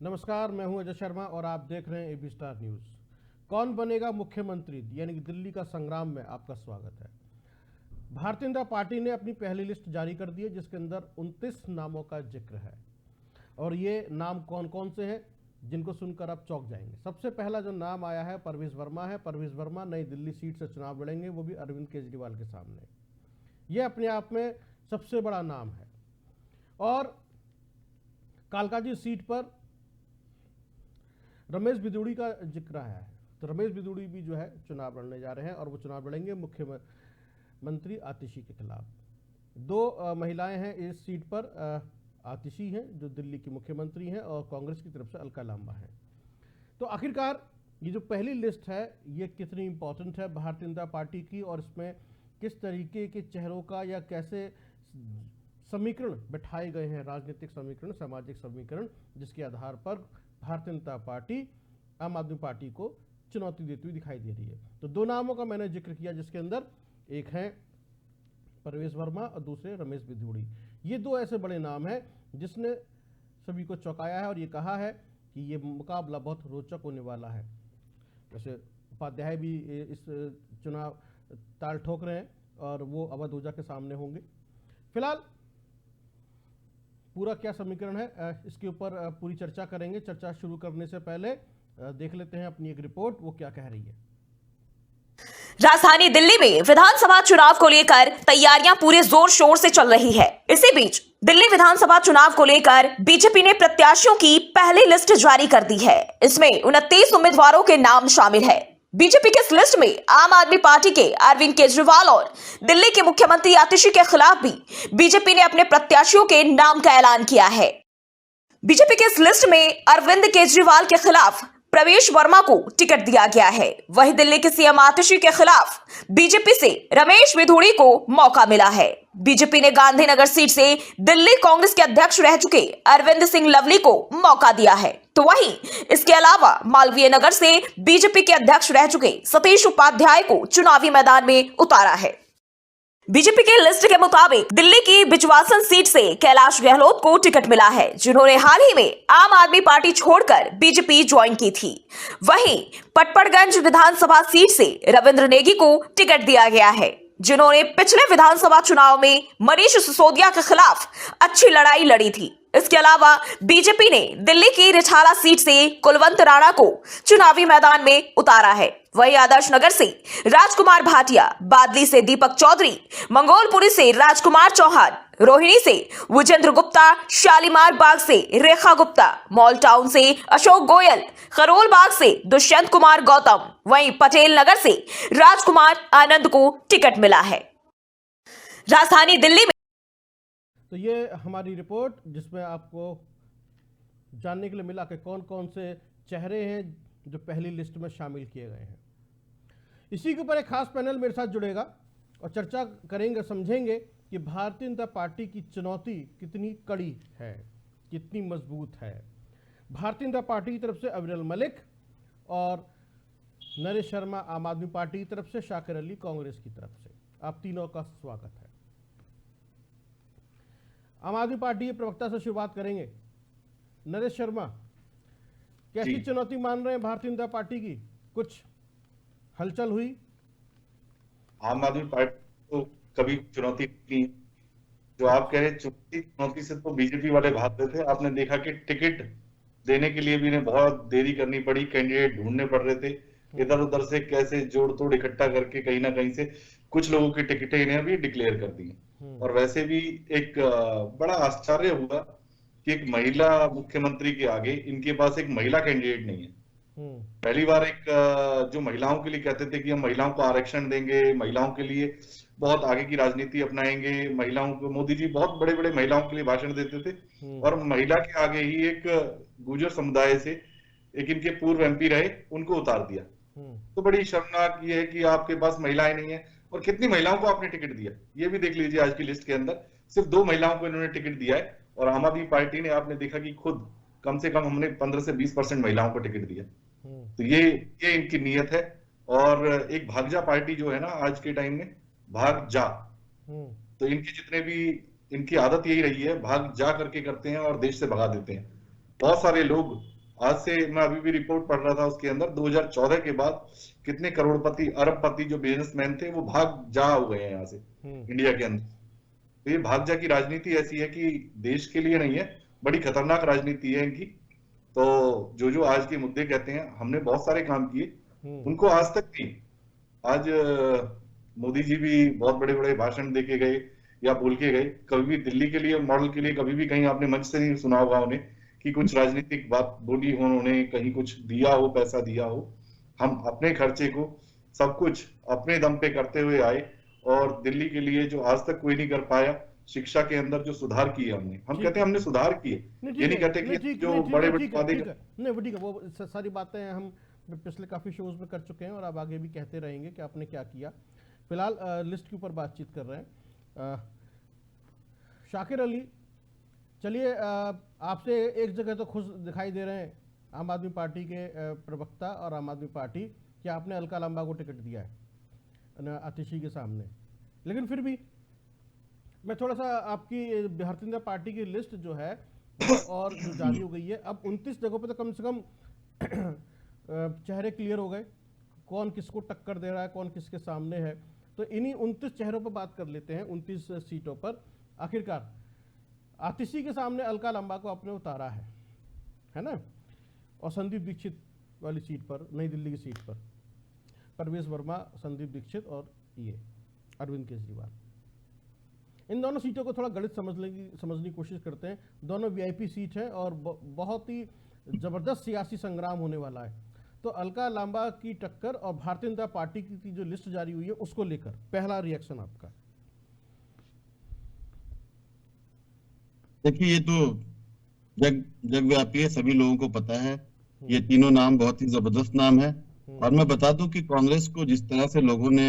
नमस्कार, मैं हूं अजय शर्मा और आप देख रहे हैं एबी स्टार न्यूज़। कौन बनेगा मुख्यमंत्री यानी कि दिल्ली का संग्राम में आपका स्वागत है। भारतीय जनता पार्टी ने अपनी पहली लिस्ट जारी कर दी है जिसके अंदर 29 नामों का जिक्र है और ये नाम कौन कौन से हैं जिनको सुनकर आप चौंक जाएंगे। सबसे पहला जो नाम आया है परवेश वर्मा है। परवेश वर्मा नई दिल्ली सीट से चुनाव लड़ेंगे, वो भी अरविंद केजरीवाल के सामने। ये अपने आप में सबसे बड़ा नाम है। और कालकाजी सीट पर रमेश बिदूड़ी का जिक्र आया है, तो रमेश बिदूड़ी भी जो है चुनाव लड़ने जा रहे हैं और वो चुनाव लड़ेंगे मुख्यमंत्री आतिशी के खिलाफ। दो महिलाएं हैं इस सीट पर। आतिशी हैं जो दिल्ली की मुख्यमंत्री हैं और कांग्रेस की तरफ से अलका लांबा हैं। तो आखिरकार ये जो पहली लिस्ट है ये कितनी इंपॉर्टेंट है भारतीय जनता पार्टी की और इसमें किस तरीके के चेहरों का या कैसे समीकरण बिठाए गए हैं, राजनीतिक समीकरण, सामाजिक समीकरण, जिसके आधार पर भारतीय जनता पार्टी आम आदमी पार्टी को चुनौती देती हुई दिखाई दे रही है। तो दो नामों का मैंने जिक्र किया जिसके अंदर एक है परवेश वर्मा और दूसरे रमेश बिधूड़ी। ये दो ऐसे बड़े नाम हैं जिसने सभी को चौंकाया है और ये कहा है कि ये मुकाबला बहुत रोचक होने वाला है। वैसे उपाध्याय भी इस चुनाव ताल ठोक रहे हैं और वो अवध ऊर्जा के सामने होंगे। फिलहाल पूरा क्या समीकरण है इसके ऊपर पूरी चर्चा करेंगे। चर्चा शुरू करने से पहले देख लेते हैं अपनी एक रिपोर्ट, वो क्या कह रही है। राजधानी दिल्ली में विधानसभा चुनाव को लेकर तैयारियां पूरे जोर शोर से चल रही है। इसी बीच दिल्ली विधानसभा चुनाव को लेकर बीजेपी ने प्रत्याशियों की पहली लिस्ट जारी कर दी है। इसमें 29 उम्मीदवारों के नाम शामिल है। बीजेपी के इस लिस्ट में आम आदमी पार्टी के अरविंद केजरीवाल और दिल्ली के मुख्यमंत्री आतिशी के खिलाफ भी बीजेपी ने अपने प्रत्याशियों के नाम का ऐलान किया है। बीजेपी के इस लिस्ट में अरविंद केजरीवाल के खिलाफ परवेश वर्मा को टिकट दिया गया है। वहीं दिल्ली के सीएम आतिशी के खिलाफ बीजेपी से रमेश बिधूड़ी को मौका मिला है। बीजेपी ने गांधीनगर सीट से दिल्ली कांग्रेस के अध्यक्ष रह चुके अरविंद सिंह लवली को मौका दिया है। तो वहीं इसके अलावा मालवीय नगर से बीजेपी के अध्यक्ष रह चुके सतीश उपाध्याय को चुनावी मैदान में उतारा है। बीजेपी के लिस्ट के मुताबिक दिल्ली की बिजवासन सीट से कैलाश गहलोत को टिकट मिला है, जिन्होंने हाल ही में आम आदमी पार्टी छोड़कर बीजेपी ज्वाइन की थी। वहीं पटपड़गंज विधानसभा सीट से रविंद्र नेगी को टिकट दिया गया है, जिन्होंने पिछले विधानसभा चुनाव में मनीष सिसोदिया के खिलाफ अच्छी लड़ाई लड़ी थी। इसके अलावा बीजेपी ने दिल्ली की रिठाला सीट से कुलवंत राणा को चुनावी मैदान में उतारा है। वहीं आदर्श नगर से राजकुमार भाटिया, बादली से दीपक चौधरी, मंगोलपुरी से राजकुमार चौहान, रोहिणी से विजेंद्र गुप्ता, शालीमार बाग से रेखा गुप्ता, मॉल टाउन से अशोक गोयल, खरोल बाग से दुष्यंत कुमार गौतम, वहीं पटेल नगर से राजकुमार आनंद को टिकट मिला है। राजधानी दिल्ली में तो ये हमारी रिपोर्ट जिसमें आपको जानने के लिए मिला कि कौन कौन से चेहरे हैं जो पहली लिस्ट में शामिल किए गए हैं। इसी के ऊपर एक खास पैनल मेरे साथ जुड़ेगा और चर्चा करेंगे, समझेंगे कि भारतीय जनता पार्टी की चुनौती कितनी कड़ी है, कितनी मजबूत है। भारतीय जनता पार्टी की तरफ से अविरल मलिक और नरेश शर्मा आम आदमी पार्टी की तरफ से, शाकिर अली कांग्रेस की तरफ से। आप तीनों का स्वागत है। आम आदमी पार्टी के प्रवक्ता से शुरुआत करेंगे। नरेश शर्मा, कैसी चुनौती मान रहे हैं भारतीय जनता पार्टी की? कुछ हलचल हुई? आम आदमी पार्टी को कभी चुनौती नहीं। जो आप कह रहे चुनौती से तो बीजेपी वाले भाग रहे थे। आपने देखा कि टिकट देने के लिए भी इन्हें बहुत देरी करनी पड़ी, कैंडिडेट ढूंढने पड़ रहे थे। इधर उधर से कैसे जोड़ तोड़ इकट्ठा करके कहीं ना कहीं से कुछ लोगों की टिकटें इन्हें भी डिक्लेयर कर दी। और वैसे भी एक बड़ा आश्चर्य हुआ कि एक महिला मुख्यमंत्री के आगे इनके पास एक महिला कैंडिडेट नहीं है। पहली बार एक जो महिलाओं के लिए कहते थे कि हम महिलाओं को आरक्षण देंगे, महिलाओं के लिए बहुत आगे की राजनीति अपनाएंगे, महिलाओं को मोदी जी बहुत बड़े बड़े महिलाओं के लिए भाषण देते थे और महिला के आगे ही एक गुर्जर समुदाय से एक इनके पूर्व एमपी रहे उनको उतार दिया। तो बड़ी शर्मनाक ये है कि आपके पास महिलाएं नहीं है। और कितनी महिलाओं को आपने टिकट दिया ये भी देख लीजिए। आज की लिस्ट के अंदर सिर्फ 2 महिलाओं को इन्होंने टिकट दिया है और आम आदमी पार्टी ने, आपने देखा कि खुद कम से कम हमने 15 से 20% महिलाओं को टिकट दिया। तो ये इनकी नीयत है। और एक भाग जा पार्टी जो है ना आज के टाइम में, भाग जा, तो इनके जितने भी, इनकी आदत यही रही है, भाग जा करके करते हैं और देश से भगा देते हैं। बहुत सारे लोग आज से मैं अभी भी रिपोर्ट पढ़ रहा था, उसके अंदर 2014 के बाद कितने करोड़पति अरबपति जो बिजनेसमैन थे वो भाग जा हो गए हैं यहाँ से इंडिया के अंदर। तो ये भाग जा की राजनीति ऐसी है कि देश के लिए नहीं है, बड़ी खतरनाक राजनीति है इनकी। तो जो आज के मुद्दे कहते हैं, हमने बहुत सारे काम किए, उनको आज तक नहीं। आज मोदी जी भी बहुत बड़े बड़े भाषण दे के गए या बोल के गए, कभी भी दिल्ली के लिए मॉडल के लिए कभी भी कहीं आपने मंच से नहीं सुना होगा उन्हें कि कुछ राजनीतिक बात बोली हो उन्होंने, कहीं कुछ दिया हो, पैसा दिया हो। हम अपने खर्चे को सब कुछ अपने दम पे करते हुए आए, और दिल्ली के लिए जो आज तक कोई नहीं कर पाया, शिक्षा के अंदर जो सुधार किए हमने, हम कहते हैं हमने सुधार किए, ये नहीं कहते कि जो बड़े बड़े वादे नहीं, वो ठीक है, वो सारी बातें हम पिछले काफी शोज में कर चुके हैं और अब आगे भी कहते रहेंगे कि आपने क्या किया। फिलहाल लिस्ट के ऊपर बातचीत कर रहे हैं। शाकिर अली, चलिए आपसे एक जगह तो खुश दिखाई दे रहे हैं आम आदमी पार्टी के प्रवक्ता और आम आदमी पार्टी कि आपने अलका लांबा को टिकट दिया है आतिशी के सामने, लेकिन फिर भी मैं थोड़ा सा आपकी भारतीय जनता पार्टी की लिस्ट जो है और जो जारी हो गई है, अब 29 जगहों पे तो कम से कम चेहरे क्लियर हो गए, कौन किसको टक्कर दे रहा है, कौन किसके सामने है। तो इन्हीं 29 चेहरों पर बात कर लेते हैं। 29 सीटों पर आखिरकार आतिशी के सामने अलका लांबा को आपने उतारा है ना, और संदीप दीक्षित वाली सीट पर, नई दिल्ली की सीट पर परवेश वर्मा, संदीप दीक्षित और ये अरविंद केजरीवाल। इन दोनों सीटों को थोड़ा गणित समझने की कोशिश करते हैं। दोनों वीआईपी सीट है और बहुत ही जबरदस्त सियासी संग्राम होने वाला है। तो अलका लांबा की टक्कर और भारतीय जनता पार्टी की जो लिस्ट जारी हुई है उसको लेकर पहला रिएक्शन आपका। देखिए, ये तो जगव्यापी है, सभी लोगों को पता है। ये तीनों नाम बहुत ही जबरदस्त नाम है। और मैं बता दूं कि कांग्रेस को जिस तरह से लोगों ने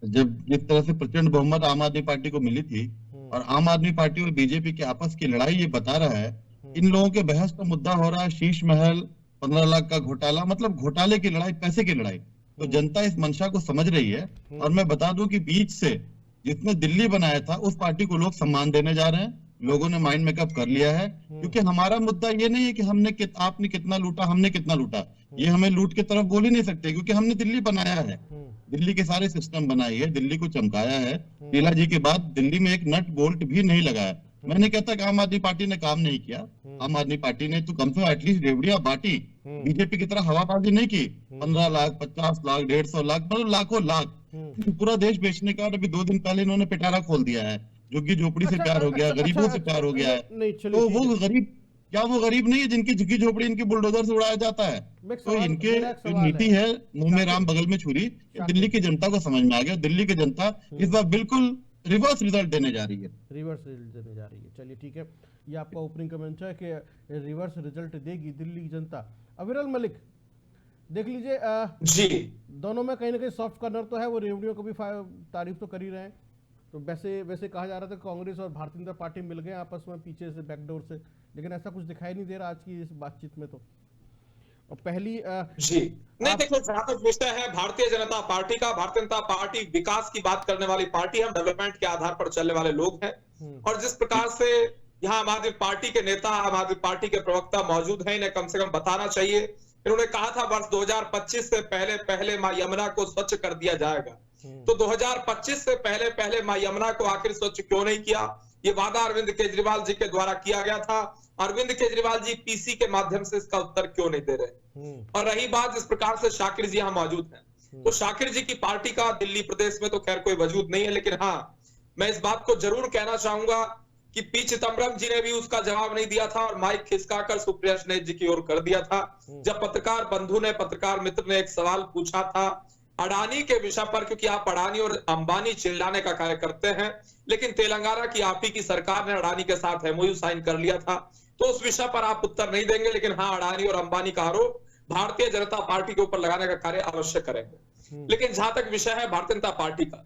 जिस तरह से प्रचंड बहुमत आम आदमी पार्टी को मिली थी, और आम आदमी पार्टी और बीजेपी की आपस की लड़ाई ये बता रहा है। इन लोगों के बहस का मुद्दा हो रहा है शीश महल, 15 लाख का घोटाला, मतलब घोटाले की लड़ाई, पैसे की लड़ाई। तो जनता इस मंशा को समझ रही है। और मैं बता दूं कि बीच से जिसने दिल्ली बनाया था उस पार्टी को लोग सम्मान देने जा रहे हैं। लोगों ने माइंड मेकअप कर लिया है, क्योंकि हमारा मुद्दा ये नहीं है कि आपने कितना लूटा, हमने कितना लूटा। ये हमें लूट की तरफ बोल ही नहीं सकते, क्योंकि हमने दिल्ली बनाया है, दिल्ली के सारे सिस्टम बनाई है, दिल्ली को चमकाया है। शीला जी के बाद दिल्ली में एक नट बोल्ट भी नहीं लगाया। मैं नहीं कहता कि आम आदमी पार्टी ने काम नहीं किया। आम आदमी पार्टी ने तो कम से कम एटलीस्ट रेवड़ियां बांटी, बीजेपी की तरह हवाबाजी नहीं की। 15 लाख, 50 लाख, 150 लाख, मतलब लाखों लाख पूरा देश बेचने का। और अभी 2 दिन पहले इन्होंने पिटारा खोल दिया है। झुग्गी झोपड़ी से प्यार हो गया, गरीबों से प्यार हो गया है। तो वो गरीब, क्या वो गरीब नहीं है जिनकी झुग्गी झोपड़ी इनकी बुलडोजर से उड़ाया जाता है? तो इनके जो नीति है, मुंह में राम बगल में छुरी, दिल्ली की जनता को समझ में आ गया। दिल्ली की जनता इस बार बिल्कुल रिवर्स रिजल्ट देने जा रही है। रिवर्स रिजल्ट देने जा रही है, चलिए ठीक है, ये आपका ओपनिंग कमेंट है कि रिवर्स रिजल्ट देगी दिल्ली की जनता। अविरल मलिक, देख लीजिए जी, दोनों में कहीं ना कहीं सॉफ्ट कॉर्नर तो है, वो रेवड़ियों को भी तारीफ तो कर ही रहे हैं। तो वैसे कहा जा रहा था कांग्रेस और भारतीय जनता पार्टी मिल गए आपस में पीछे से, बैकडोर से, लेकिन ऐसा कुछ दिखाई नहीं दे रहा आज की इस बातचीत में। तो और पहली जी नहीं, देखो जहां तक विषय है भारतीय जनता पार्टी का, भारतीय जनता पार्टी विकास की बात करने वाली पार्टी, हम डेवलपमेंट के आधार पर चलने वाले लोग हैं। और जिस प्रकार से यहाँ आम आदमी पार्टी के नेता, आम आदमी पार्टी के प्रवक्ता मौजूद हैं, इन्हें कम से कम बताना चाहिए। इन्होंने कहा था वर्ष 2025 से पहले मां यमुना को स्वच्छ कर दिया जाएगा। तो 2025 से पहले मां यमुना को आखिर स्वच्छ क्यों नहीं किया? ये वादा अरविंद केजरीवाल जी के द्वारा किया गया था। अरविंद केजरीवाल जी पीसी के माध्यम से इसका उत्तर क्यों नहीं दे रहे? और रही बात जिस प्रकार से शाकिर जी यहाँ मौजूद हैं, तो शाकिर जी की पार्टी का दिल्ली प्रदेश में तो खैर कोई वजूद नहीं है, लेकिन हाँ, मैं इस बात को जरूर कहना चाहूंगा कि पी चिदम्बरम जी ने भी उसका जवाब नहीं दिया था और माइक खिसकाकर सुप्रिया सुले जी की ओर कर दिया था। जब पत्रकार बंधु ने, पत्रकार मित्र ने एक सवाल पूछा था अडानी के विषय पर, क्योंकि आप अडानी और अंबानी चिल्लाने का कार्य करते हैं, लेकिन तेलंगाना की आप ही की सरकार ने अडानी के साथ एमओयू साइन कर लिया था, तो उस विषय पर आप उत्तर नहीं देंगे। लेकिन हाँ, अडानी और अंबानी का आरोप भारतीय जनता पार्टी के ऊपर लगाने का कार्य अवश्य करेंगे। लेकिन जहां तक विषय है भारतीय जनता पार्टी का,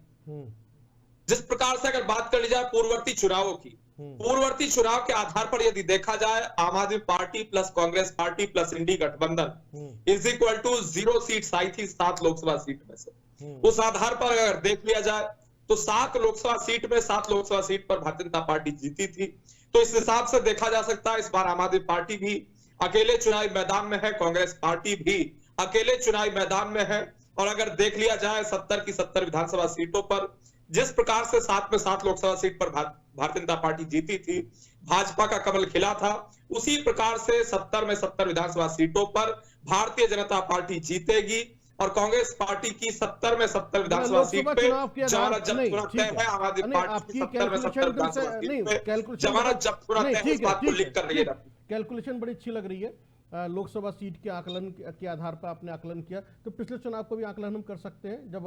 जिस प्रकार से अगर बात कर ली जाए पूर्ववर्ती चुनावों की, पूर्ववर्ती चुनाव के आधार पर यदि देखा जाए, Aam Aadmi party plus Congress Party plus INDI गठबंधन इज इक्वल टू 0 सीट्स आई थी 7 लोकसभा सीट में से। उस आधार पर अगर देख लिया जाए तो 7 लोकसभा सीट में 7 लोकसभा सीट पर भारतीय जनता पार्टी जीती थी। तो इस हिसाब से देखा जा सकता है इस बार आम आदमी पार्टी भी अकेले चुनावी मैदान में है, कांग्रेस पार्टी भी अकेले चुनावी मैदान में है। और अगर देख लिया जाए 70 की 70 विधानसभा सीटों पर जिस प्रकार से 7 में 7 लोकसभा सीट पर भारतीय जनता पार्टी जीती थी, भाजपा का कमल खिला था, उसी प्रकार से 70 में 70 विधानसभा सीटों पर भारतीय जनता पार्टी जीतेगी और कांग्रेस पार्टी की 70 में 70 विधानसभा सीट पे जमानत जब्त होना तय है। आम आदमी पार्टी की 70 में 70 विधानसभा सीट पे जमानत जब्त होना तय है। इस बात को लिख कर रही है। कैलकुलेशन बड़ी अच्छी लग रही है। लोकसभा सीट के आकलन के आधार पर आपने आकलन किया, तो पिछले चुनाव को भी आकलन हम कर सकते हैं जब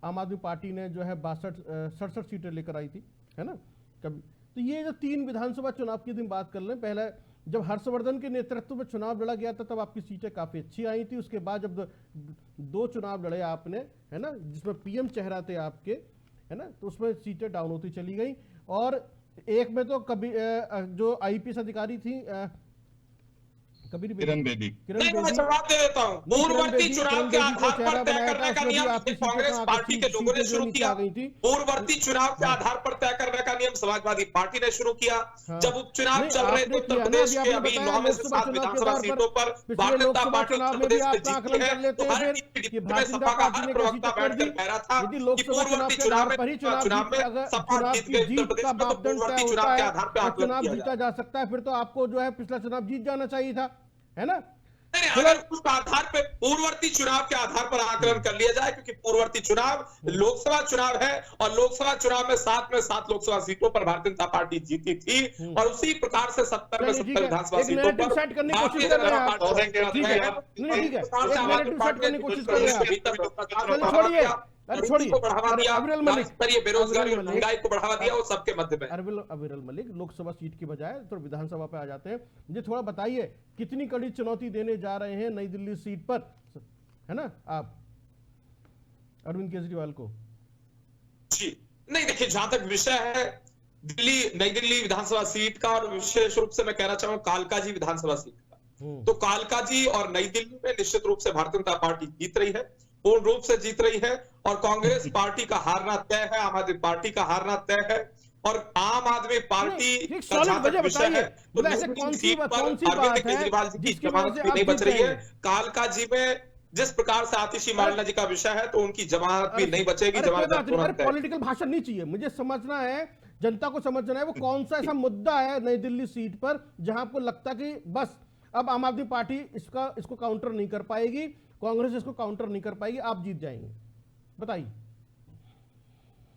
आम आदमी पार्टी ने जो है 67 सीटें लेकर आई थी, है ना कभी। तो ये जो 3 विधानसभा चुनाव की यदि बात कर लें, पहले जब हर्षवर्धन के नेतृत्व में चुनाव लड़ा गया था तब आपकी सीटें काफी अच्छी आई थी। उसके बाद जब 2 चुनाव लड़े आपने, है ना, जिसमें पीएम चेहरा थे आपके, है ना, तो उसमें सीटें डाउन होती चली गई। और एक में तो कभी जो आईपीएस अधिकारी थी किरण बेदी, मैं जवाब दे देता हूँ। पूर्ववर्ती चुनाव के आधार पर तय करने का नियम कांग्रेस पार्टी के लोगों ने शुरू किया। पूर्ववर्ती चुनाव के आधार पर तय करने का नियम समाजवादी पार्टी ने शुरू किया। जब उपचुनाव चल रहे थे उत्तर प्रदेश के अभी 9 में से 7 विधानसभा सीटों पर भारतीय जनता पार्टी उत्तर प्रदेश में जीती है, तो हर सपा का हर प्रवक्ता बैठकर कह रहा था कि पूर्ववर्ती चुनाव में सपा जीत गई उत्तर प्रदेश में, तो पूर्ववर्ती चुनाव के आधार पर आकलन किया जीता जा सकता है। फिर तो आपको जो है पिछला चुनाव जीत जाना चाहिए था, है ना। अगर उस आधार पे पूर्ववर्ती चुनाव के आधार पर आकलन कर लिया जाए, क्योंकि पूर्ववर्ती चुनाव लोकसभा चुनाव है और लोकसभा चुनाव में 7 लोकसभा सीटों पर भारतीय जनता पार्टी जीती थी और उसी प्रकार से 70 में 70 विधानसभा सीटों पर भारतीय जनता पार्टी को बढ़ावा दिया, बेरोजगारी और महंगाई को बढ़ावा दिया, वो सबके मध्य में। अविरल मलिक लोकसभा सीट की बजाय तो विधानसभा पे आ जाते हैं। मुझे थोड़ा बताइए कितनी कड़ी चुनौती देने जा रहे हैं नई दिल्ली सीट पर, है ना, आप अरविंद केजरीवाल को? जी नहीं, देखिए जहां तक विषय है नई दिल्ली विधानसभा सीट का, और विशेष रूप से मैं कहना चाहूँ कालकाजी विधानसभा सीट का, तो कालकाजी और नई दिल्ली में निश्चित रूप से भारतीय जनता पार्टी जीत रही है, पूर्ण रूप से जीत रही है। और कांग्रेस पार्टी का हारना तय है, आम आदमी पार्टी का हारना तय है। और आम आदमी पार्टी का जहां तक विषय है तो सीट पर अरविंद केजरीवाल जी की जमानत भी नहीं बच रही है। कालकाजी में जिस प्रकार से आतिशी मारना जी का विषय है तो उनकी जमानत भी नहीं बचेगी। जमानत पॉलिटिकल भाषण नहीं चाहिए, मुझे समझना है, जनता को समझना है वो कौन सा ऐसा मुद्दा है नई दिल्ली सीट पर जहां आपको लगता है कि बस अब आम आदमी पार्टी इसको काउंटर नहीं कर पाएगी, कांग्रेस इसको काउंटर नहीं कर पाएगी, आप जीत जाएंगे, बताइए।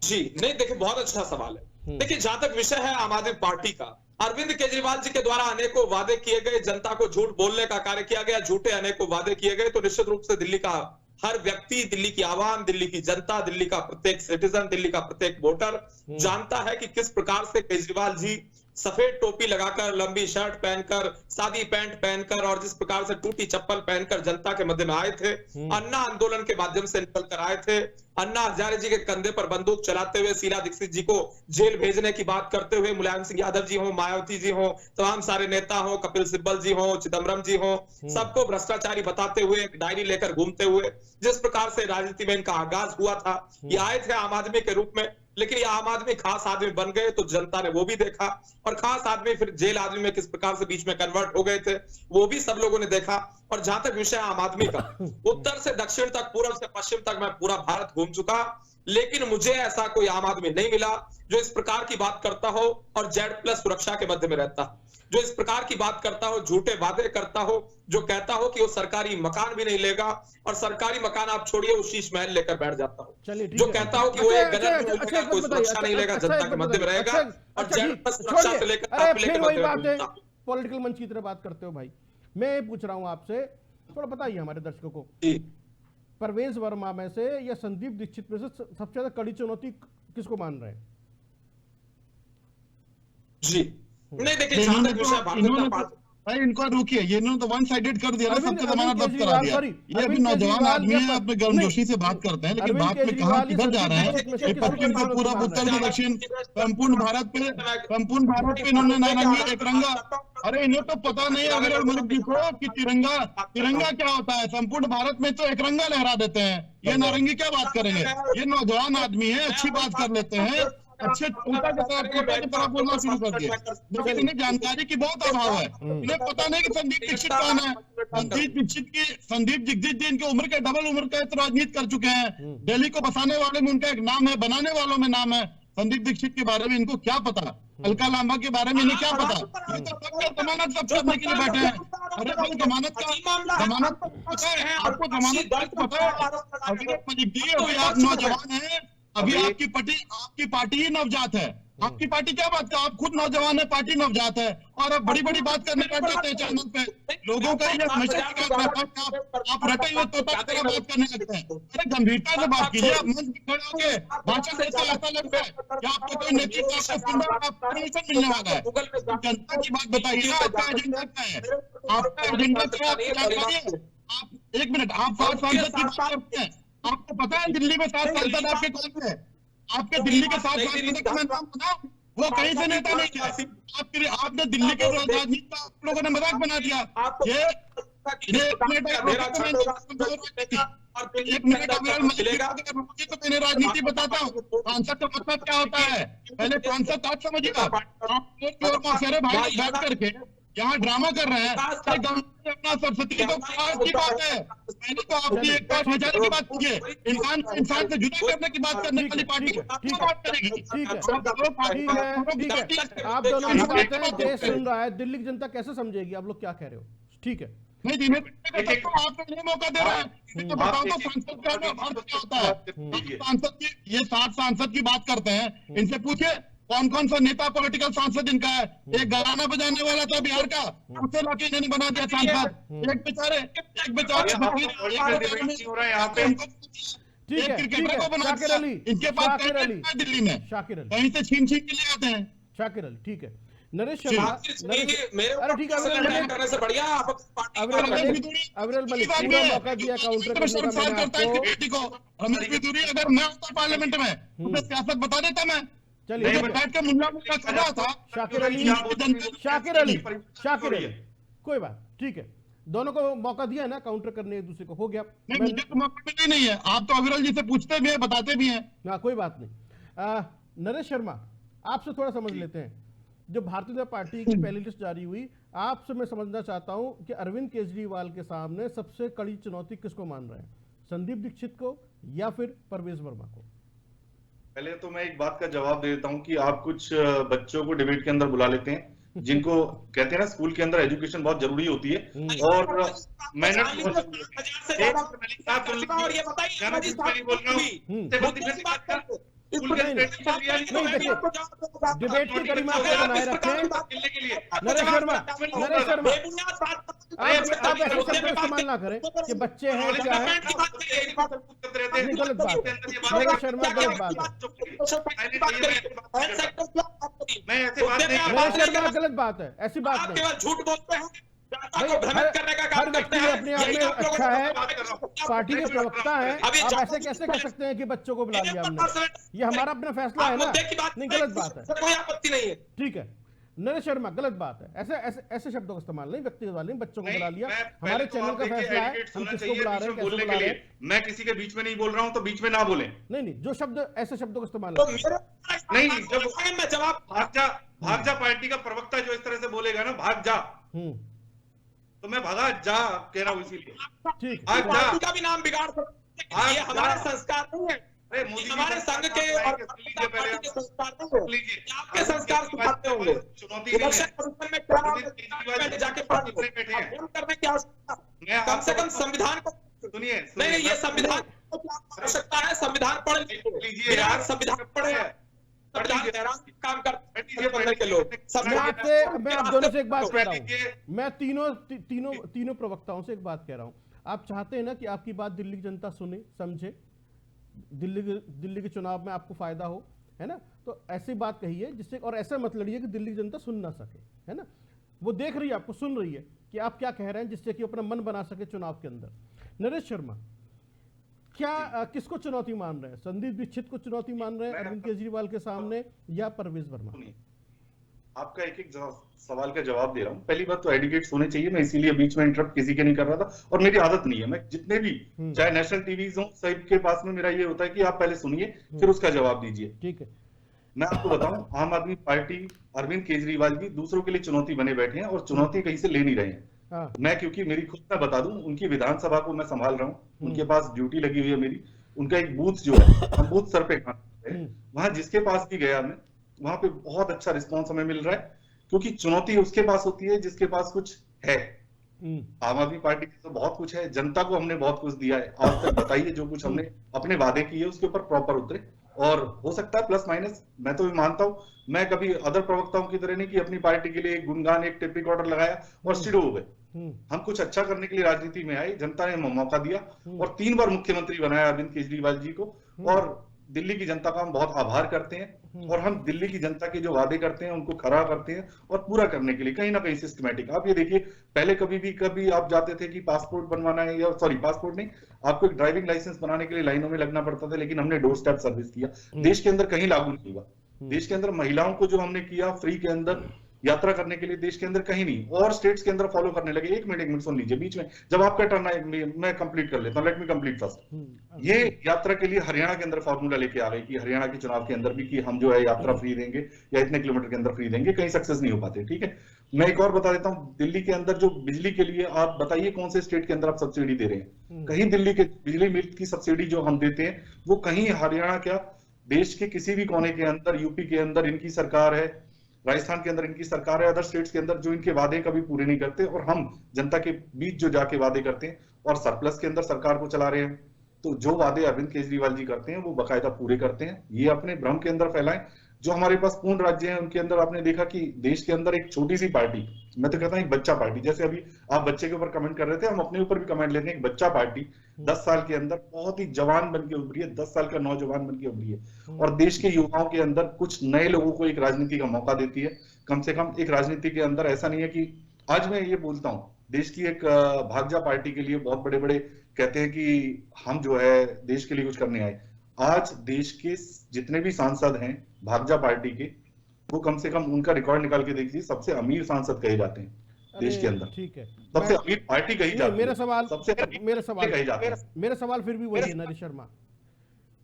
जी नहीं, देखिए बहुत अच्छा सवाल है। देखिए जहां तक विषय है आम आदमी पार्टी का, अरविंद केजरीवाल जी के द्वारा अनेकों वादे किए गए, जनता को झूठ बोलने का कार्य किया गया, झूठे अनेकों वादे किए गए। तो निश्चित रूप से दिल्ली का हर व्यक्ति, दिल्ली की आवाम, दिल्ली की जनता, दिल्ली का प्रत्येक सिटीजन, दिल्ली का प्रत्येक वोटर जानता है कि किस प्रकार से केजरीवाल जी सफेद टोपी लगाकर, लंबी शर्ट पहनकर, सादी पैंट पहनकर और जिस प्रकार से टूटी चप्पल पहनकर जनता के मध्य में आए थे, अन्ना आंदोलन के माध्यम से निकल कर आए थे, अन्ना हजारे जी के कंधे पर बंदूक चलाते हुए शीला दीक्षित जी को जेल भेजने की बात करते हुए, मुलायम सिंह यादव जी हो, मायावती जी हो, तमाम सारे नेता हो, कपिल सिब्बल जी हो, चिदम्बरम जी हो, सबको भ्रष्टाचारी बताते हुए, एक डायरी लेकर घूमते हुए जिस प्रकार से राजनीति में इनका आगाज हुआ था, ये आए थे आम आदमी के रूप में। लेकिन ये आम आदमी खास आदमी बन गए तो जनता ने वो भी देखा, और खास आदमी फिर जेल आदमी में किस प्रकार से बीच में कन्वर्ट हो गए थे वो भी सब लोगों ने देखा। और जहां तक विषय आम आदमी का, उत्तर से दक्षिण तक, पूर्व से पश्चिम तक मैं पूरा भारत घूम चुका, लेकिन मुझे ऐसा कोई आम आदमी नहीं मिला जो इस प्रकार की बात करता हो और Z+ सुरक्षा के मध्य में रहता, जो इस प्रकार की बात करता हो, झूठे वादे करता हो, जो कहता हो कि वो सरकारी मकान भी नहीं लेगा, और सरकारी मकान आप छोड़िए वो शीश महल लेकर बैठ जाता हो, जो कहता हो कि वो एक गदर भी उठेगा, कोई सुरक्षा नहीं लेगा, जनता के मध्य में रहेगा, और Z+ सुरक्षा से लेकर पॉलिटिकल मंच की तरह बात करते हो भाई। मैं पूछ रहा हूं आपसे, थोड़ा बताइए हमारे दर्शकों को, परवेज वर्मा में से या संदीप दीक्षित में से सबसे ज्यादा कड़ी चुनौती किसको मान रहे हैं? जी नहीं, देखिए जहां तक विषय भारतीय भाई इनको रोकिए, ये इन्होंने तो वन साइडेड कर दिया, सबसे जमानत जब्त करा दिया। ये अभी नौजवान आदमी है, अपने गर्मजोशी से बात करते हैं, लेकिन बात में कहां किधर जा रहे हैं? पश्चिम से पूर्व, उत्तर से दक्षिण, संपूर्ण भारत पे इन्होंने नारंगी एक रंगा, अरे इन्हें तो पता नहीं है अविरल मलिक जी को कि तिरंगा क्या होता है। संपूर्ण भारत में तो एक रंगा लहरा देते हैं, ये नारंगी क्या बात करेंगे? ये नौजवान आदमी है, अच्छी बात कर लेते हैं, अच्छे उल्टा के तरफ बोलना शुरू कर दिया। लेकिन इन्हें जानकारी की बहुत अभाव है। इन्हें पता नहीं कि संदीप दीक्षित कौन है। संदीप दीक्षित जी इनकी उम्र के डबल उम्र का राजनीति कर चुके हैं। दिल्ली को बसाने वाले में उनका एक नाम है, बनाने वालों में नाम है। संदीप दीक्षित के बारे में इनको क्या पता, अलका लांबा के बारे में इन्हें क्या पता? ये तो जमानत सब करने के लिए बैठे हैं। अरे भाई जमानत पता है आपको? जमानत पता है? अभी आप नौजवान हैं, अभी आपकी पार्टी ही नवजात है। आपकी पार्टी क्या बात का, आप खुद नौजवान है, पार्टी नवजात है, और अब बड़ी बड़ी बात करने बैठ जाते हैं चैनल पे। लोगों का ये हमेशा आप रटे हुए तोता की तरह बात करने लगते हैं। अरे गंभीरता से बात कीजिए। आप मंच पे खड़े होके भाषण देते ऐसा लगता है कि आपको कोई नेतृत्व परमिशन मिलने वाला है। जनता की बात बताइए ना, आपका एजेंडा क्या है? आपका एजेंडा क्या है? आप एक मिनट, आप 7 सांसद की बात करते हैं। आपको पता है दिल्ली में 7 सांसद आपके कौन है? आपके दिल्ली के 7 सांसद का नाम पता? वो कहीं से नेता नहीं है। आपने दिल्ली के राजनीति का आप लोगों ने मजाक बना दिया। एक मिनट तो मैंने राजनीति बताता हूँ। सांसद का मतलब क्या होता है? पहले सांसद आप समझिएगा। आप भाई बैठ करके यहाँ ड्रामा कर रहे हैं। अपना सरस्वती तो की बात है। पहले तो आपकी एक बात बचाने की बात कीजिए। इंसान से जुदा करने की बात करने वाली पार्टी बात करेगी। ठीक है, आप दोनों की बातें देश सुन रहा है, दिल्ली की जनता कैसे समझेगी? आप लोग क्या कह रहे हो? ठीक है, नहीं आपको नहीं मौका दे रहा है। तो बताओ तो सांसद का अर्थ क्या होता है? सांसद की ये 7 सांसद की बात करते हैं, इनसे पूछे कौन कौन सा नेता पॉलिटिकल सांसद इनका है। एक गाना बजाने वाला था बिहार का, उसे लाके इन्होंने बना दिया सांसद। एक बेचारे ठीक है, शाकिर अली, इनके पास दिल्ली में शाकिर अली कहीं से छीन के ले आते हैं। शाकिर अली ठीक है। नरेश शर्मा, अरे ठीक है, अविरल मलिक पूरा मौका दिया काउंटर करने का मैंने आपको। रमेश बिदूरी अगर मैं होता पार्लियामेंट में तो सियासत बता देता मैं। चलिए बैठ के मुल्ला मुल्ला कर रहा था। शाकिर अली कोई बात, ठीक है, दोनों को मौका दिया है ना काउंटर करने एक दूसरे को, हो गया। मुझे तो मौका मिला ही नहीं है। आप तो अविरल जी से पूछते भी हैं, बताते भी हैं। हाँ कोई बात नहीं। नरेश शर्मा, आपसे थोड़ा समझ लेते हैं। जो भारतीय जनता पार्टी की पहली लिस्ट जारी हुई, आपसे मैं समझना चाहता हूं कि अरविंद केजरीवाल के सामने सबसे कड़ी चुनौती किसको मान रहे हैं? संदीप दीक्षित को या फिर परवेज वर्मा को? पहले तो मैं एक बात का जवाब दे देता हूं कि आप कुछ बच्चों को डिबेट के अंदर बुला लेते हैं, जिनको कहते हैं ना स्कूल के अंदर एजुकेशन बहुत जरूरी होती है, और मेहनत डिबेट की गरिमा को बनाए रखें। नरेश शर्मा, आप ऐसे शब्द इस्तेमाल ना करें कि बच्चे हैं क्या है, गलत बात है। नरेश शर्मा गलत बात है, नरेश शर्मा गलत बात है, ऐसी बात नहीं। झूठ बोलते हैं, हर व्यक्ति अपने आप में अच्छा है, पार्टी के प्रवक्ता है, आप ऐसे कैसे कह सकते हैं कि बच्चों को बुला लिया हमने? ये हमारा अपना फैसला है ना, नहीं गलत बात है, कोई आपत्ति नहीं है। ठीक है नरेश शर्मा, गलत बात है, ऐसे शब्दों का इस्तेमाल नहीं, व्यक्तिगत वाले नहीं, बच्चों को बुला लिया, हमारे चैनल का फैसला है, हम किसको बुला रहे हैं, कैसे बुला रहे हैं। मैं किसी के बीच में नहीं बोल रहा हूं, तो बीच में ना बोले। नहीं, जो शब्द ऐसे शब्दों का इस्तेमाल नहीं, जब मैं जवाब भाग जा पार्टी का प्रवक्ता जो इस तरह से बोलेगा ना, भाग जा, तो मैं भागा जा कह रहा हूँ, इसीलिए पार्टी का भी नाम बिगाड़ सकते हैं, ये हमारे संस्कार नहीं है। अरे हमारे संघ के और पार्टी के संस्कार नहीं है, आपके संस्कार सिखाते होंगे। जाके करने की कम से कम संविधान को सुनिए, नहीं, ये संविधान हो सकता है, संविधान पढ़ लीजिए यार, संविधान पढ़े, काम करने के लोग। मैं आप दोनों से एक बात कह रहा हूँ, मैं तीनों प्रवक्ताओं से एक बात कह रहा हूँ। आप चाहते हैं ना कि आपकी बात दिल्ली की जनता सुने, समझे, दिल्ली के चुनाव में आपको फायदा हो, है ना? तो ऐसी बात कहिए जिससे, और ऐसा मत लड़िए कि दिल्ली की जनता सुन ना सके, है ना? वो देख रही है, आपको सुन रही है कि आप क्या कह रहे हैं, जिससे कि अपना मन बना सके चुनाव के अंदर। नरेश शर्मा, क्या किसको चुनौती मान रहे हैं? संदीप दीक्षित को चुनौती मान रहे हैं अरविंद केजरीवाल के सामने, या परवेज वर्मा? आपका एक सवाल का जवाब दे रहा हूं। पहली बात तो एडिकेट्स होने चाहिए, मैं इसीलिए बीच में इंटरप्ट किसी के नहीं कर रहा था, और मेरी आदत नहीं है। मैं जितने भी चाहे नेशनल टीवीज हो, सबके पास में मेरा ये होता है कि आप पहले सुनिए फिर उसका जवाब दीजिए। ठीक है मैं आपको बताऊं, आम आदमी पार्टी, अरविंद केजरीवाल जी दूसरों के लिए चुनौती बने बैठे हैं और चुनौती कहीं से ले नहीं रहे हैं। हाँ, मैं, क्योंकि मेरी खुद मैं बता दूं, उनकी विधानसभा को मैं संभाल रहा हूं, उनके पास ड्यूटी लगी हुई है मेरी। उनका एक बूथ जो है, हम बूथ सर पे काम करते हैं, वहां जिसके पास भी गया मैं, वहां पे बहुत अच्छा रिस्पॉन्स हमें मिल रहा है, क्योंकि चुनौती उसके पास होती है जिसके पास कुछ है। आम आदमी पार्टी की तो बहुत कुछ है, जनता को हमने बहुत कुछ दिया है आज तक। बताइए, जो कुछ हमने अपने वादे किए उसके ऊपर प्रॉपर उतरे। और हो सकता है प्लस माइनस, मैं तो भी मानता हूं, मैं कभी अदर प्रवक्ताओं की तरह नहीं कि अपनी पार्टी के लिए एक गुणगान, एक टेप रिकॉर्डर लगाया और शुरू हो गए। हम कुछ अच्छा करने के लिए राजनीति में आए, जनता ने मौका दिया और 3 बार मुख्यमंत्री बनाया अरविंद केजरीवाल जी को। और दिल्ली की जनता का हम बहुत आभार करते हैं और हम दिल्ली की जनता के जो वादे करते हैं उनको खरा करते हैं और पूरा करने के लिए कहीं ना कहीं सिस्टमैटिक। आप ये देखिए, पहले कभी आप जाते थे कि पासपोर्ट बनवाना है, या सॉरी पासपोर्ट नहीं, आपको एक ड्राइविंग लाइसेंस बनाने के लिए लाइनों में लगना पड़ता था, लेकिन हमने डोर स्टेप सर्विस किया। देश के अंदर कहीं लागू नहीं हुआ। देश के अंदर महिलाओं को जो हमने किया फ्री के अंदर यात्रा करने के लिए, देश के अंदर कहीं नहीं, और स्टेट्स के अंदर फॉलो करने लगे। एक मिनट सुन लीजिए, बीच में जब आपका टर्न आए मैं कंप्लीट कर लेता हूं, लेट मी कंप्लीट फर्स्ट। ये यात्रा के लिए हरियाणा के अंदर फॉर्मूला लेके आ गए कि हरियाणा के चुनाव के अंदर भी कि हम जो है यात्रा फ्री देंगे या इतने किलोमीटर के अंदर फ्री देंगे, कहीं सक्सेस नहीं हो पाते। ठीक है, मैं एक और बता देता हूं, दिल्ली के अंदर जो बिजली के लिए, आप बताइए कौन से स्टेट के अंदर आप सब्सिडी दे रहे हैं? कहीं दिल्ली के बिजली मिल की सब्सिडी जो हम देते हैं वो कहीं हरियाणा, क्या देश के किसी भी कोने के अंदर, यूपी के अंदर इनकी सरकार है, राजस्थान के अंदर इनकी सरकार है, अदर स्टेट्स के अंदर जो इनके वादे कभी पूरे नहीं करते, और हम जनता के बीच जो जाके वादे करते हैं और सरप्लस के अंदर सरकार को चला रहे हैं। तो जो वादे अरविंद केजरीवाल जी करते हैं वो बाकायदा पूरे करते हैं। ये अपने भ्रम के अंदर फैलाएं। जो हमारे पास पूर्ण राज्य हैं उनके अंदर आपने देखा कि देश के अंदर एक छोटी सी पार्टी, मैं तो कहता हूं एक बच्चा पार्टी, जैसे अभी आप बच्चे के ऊपर कमेंट कर रहे थे, हम अपने ऊपर भी कमेंट लेते हैं। एक बच्चा पार्टी 10 साल के अंदर बहुत ही जवान बन के उभरी है, 10 साल का नौजवान बन के उभरी है और देश के युवाओं के अंदर कुछ नए लोगों को एक राजनीति का मौका देती है। कम से कम एक राजनीति के अंदर ऐसा नहीं है कि आज मैं ये बोलता हूं, देश की एक भाजपा पार्टी के लिए बहुत बड़े बड़े कहते हैं कि हम जो है देश के लिए कुछ करने आए। आज देश के जितने भी सांसद हैं भाजपा पार्टी के, वो कम से कम उनका रिकॉर्ड निकाल के देखिए, सबसे अमीर सांसद कहे जाते हैं देश के अंदर। ठीक है, सबसे अमीर पार्टी कही जाती है। मेरा सवाल कही जाती है। मेरा सवाल फिर भी वही है नरेश शर्मा,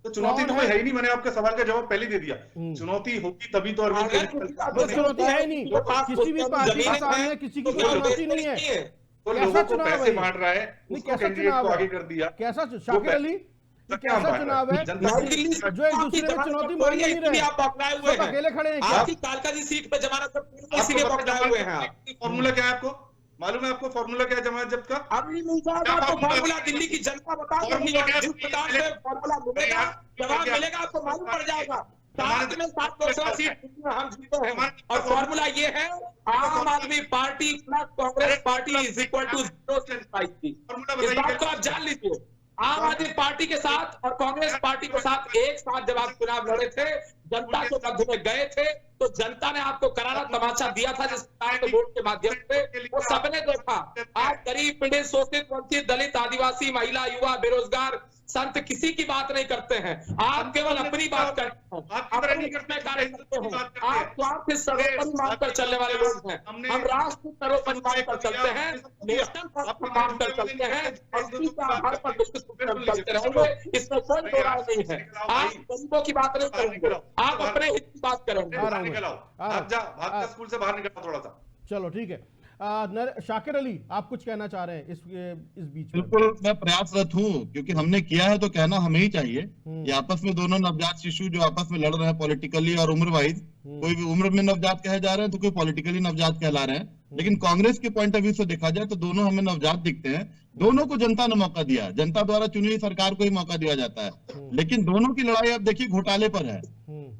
तो चुनौती तो कोई है ही नहीं। मैंने आपके सवाल का जवाब पहले दे दिया। चुनौती होगी तभी तो अरविंद चुनौती है नहीं, किसी भी पार्टी के सामने किसी की चुनौती नहीं है। तो लोगों को पैसे बांट रहा है, उसको कैंडिडेट को आगे कर दिया। कैसा शाकिर अली, कैसा चुनाव है जो एक दूसरे में चुनौती मान नहीं रहे? आप पकड़ाए हुए हैं, अकेले खड़े हैं। आपकी कालकाजी सीट पे जमानत सब इसीलिए पकड़ाए हुए हैं। फॉर्मूला क्या है आपको मालूम है? आपको फॉर्मूला क्या है जमानत जब्त का? अभी नहीं जाएगा तो फॉर्मूला दिल्ली की जनता बता देगी। जिस प्रकार से फॉर्मूला मिलेगा, जवाब मिलेगा, आपको मालूम पड़ जाएगा। 7 में 7 लोकसभा सीट हम जीते हैं और फॉर्मूला ये है, Aam Aadmi party plus Congress party is equal to 0 इस बात को आप जान लीजिए। आम आदमी पार्टी के साथ और कांग्रेस पार्टी के साथ एक साथ जब आप चुनाव लड़े थे, जनता के मध्य में गए थे, तो जनता ने आपको करारा तमाचा दिया था, जिस प्रकार के वोट के माध्यम से वो सबने देखा। आप गरीब, पीड़ित, शोषित, वंचित, दलित, आदिवासी, महिला, युवा, बेरोजगार, संत किसी की बात नहीं करते हैं। आप केवल अपनी बात करते हैं, अपनी घटना कार्य करते हैं। आप स्वार्थ सर्वोपरि मानकर चलने वाले लोग हैं। हम राष्ट्र सर्वोपरि मानकर चलते हैं, नेशनल फर्स्ट मानकर चलते हैं और इसी के आधार पर चलते रहेंगे। इसमें कोई दो राय नहीं है। आप गरीबों की बात नहीं करेंगे, आप अपने हित की बात करेंगे। भाग स्कूल से बाहर निकला थोड़ा सा। चलो ठीक है, शाकिर अली आप कुछ कहना चाह रहे हैं इस बीच में? बिल्कुल, मैं प्रयासरत हूँ, क्योंकि हमने किया है तो कहना हमें ही चाहिए। ये आपस में दोनों नवजात शिशु जो आपस में लड़ रहे हैं पॉलिटिकली और उम्र वाइज, कोई भी उम्र में नवजात कहे जा रहे हैं तो कोई पॉलिटिकली नवजात कहला रहे हैं। लेकिन कांग्रेस के पॉइंट ऑफ व्यू से देखा जाए तो दोनों हमें नवजात दिखते हैं। दोनों को जनता ने मौका दिया, जनता द्वारा चुनी हुई सरकार को ही मौका दिया जाता है। लेकिन दोनों की लड़ाई अब देखिए घोटाले पर है,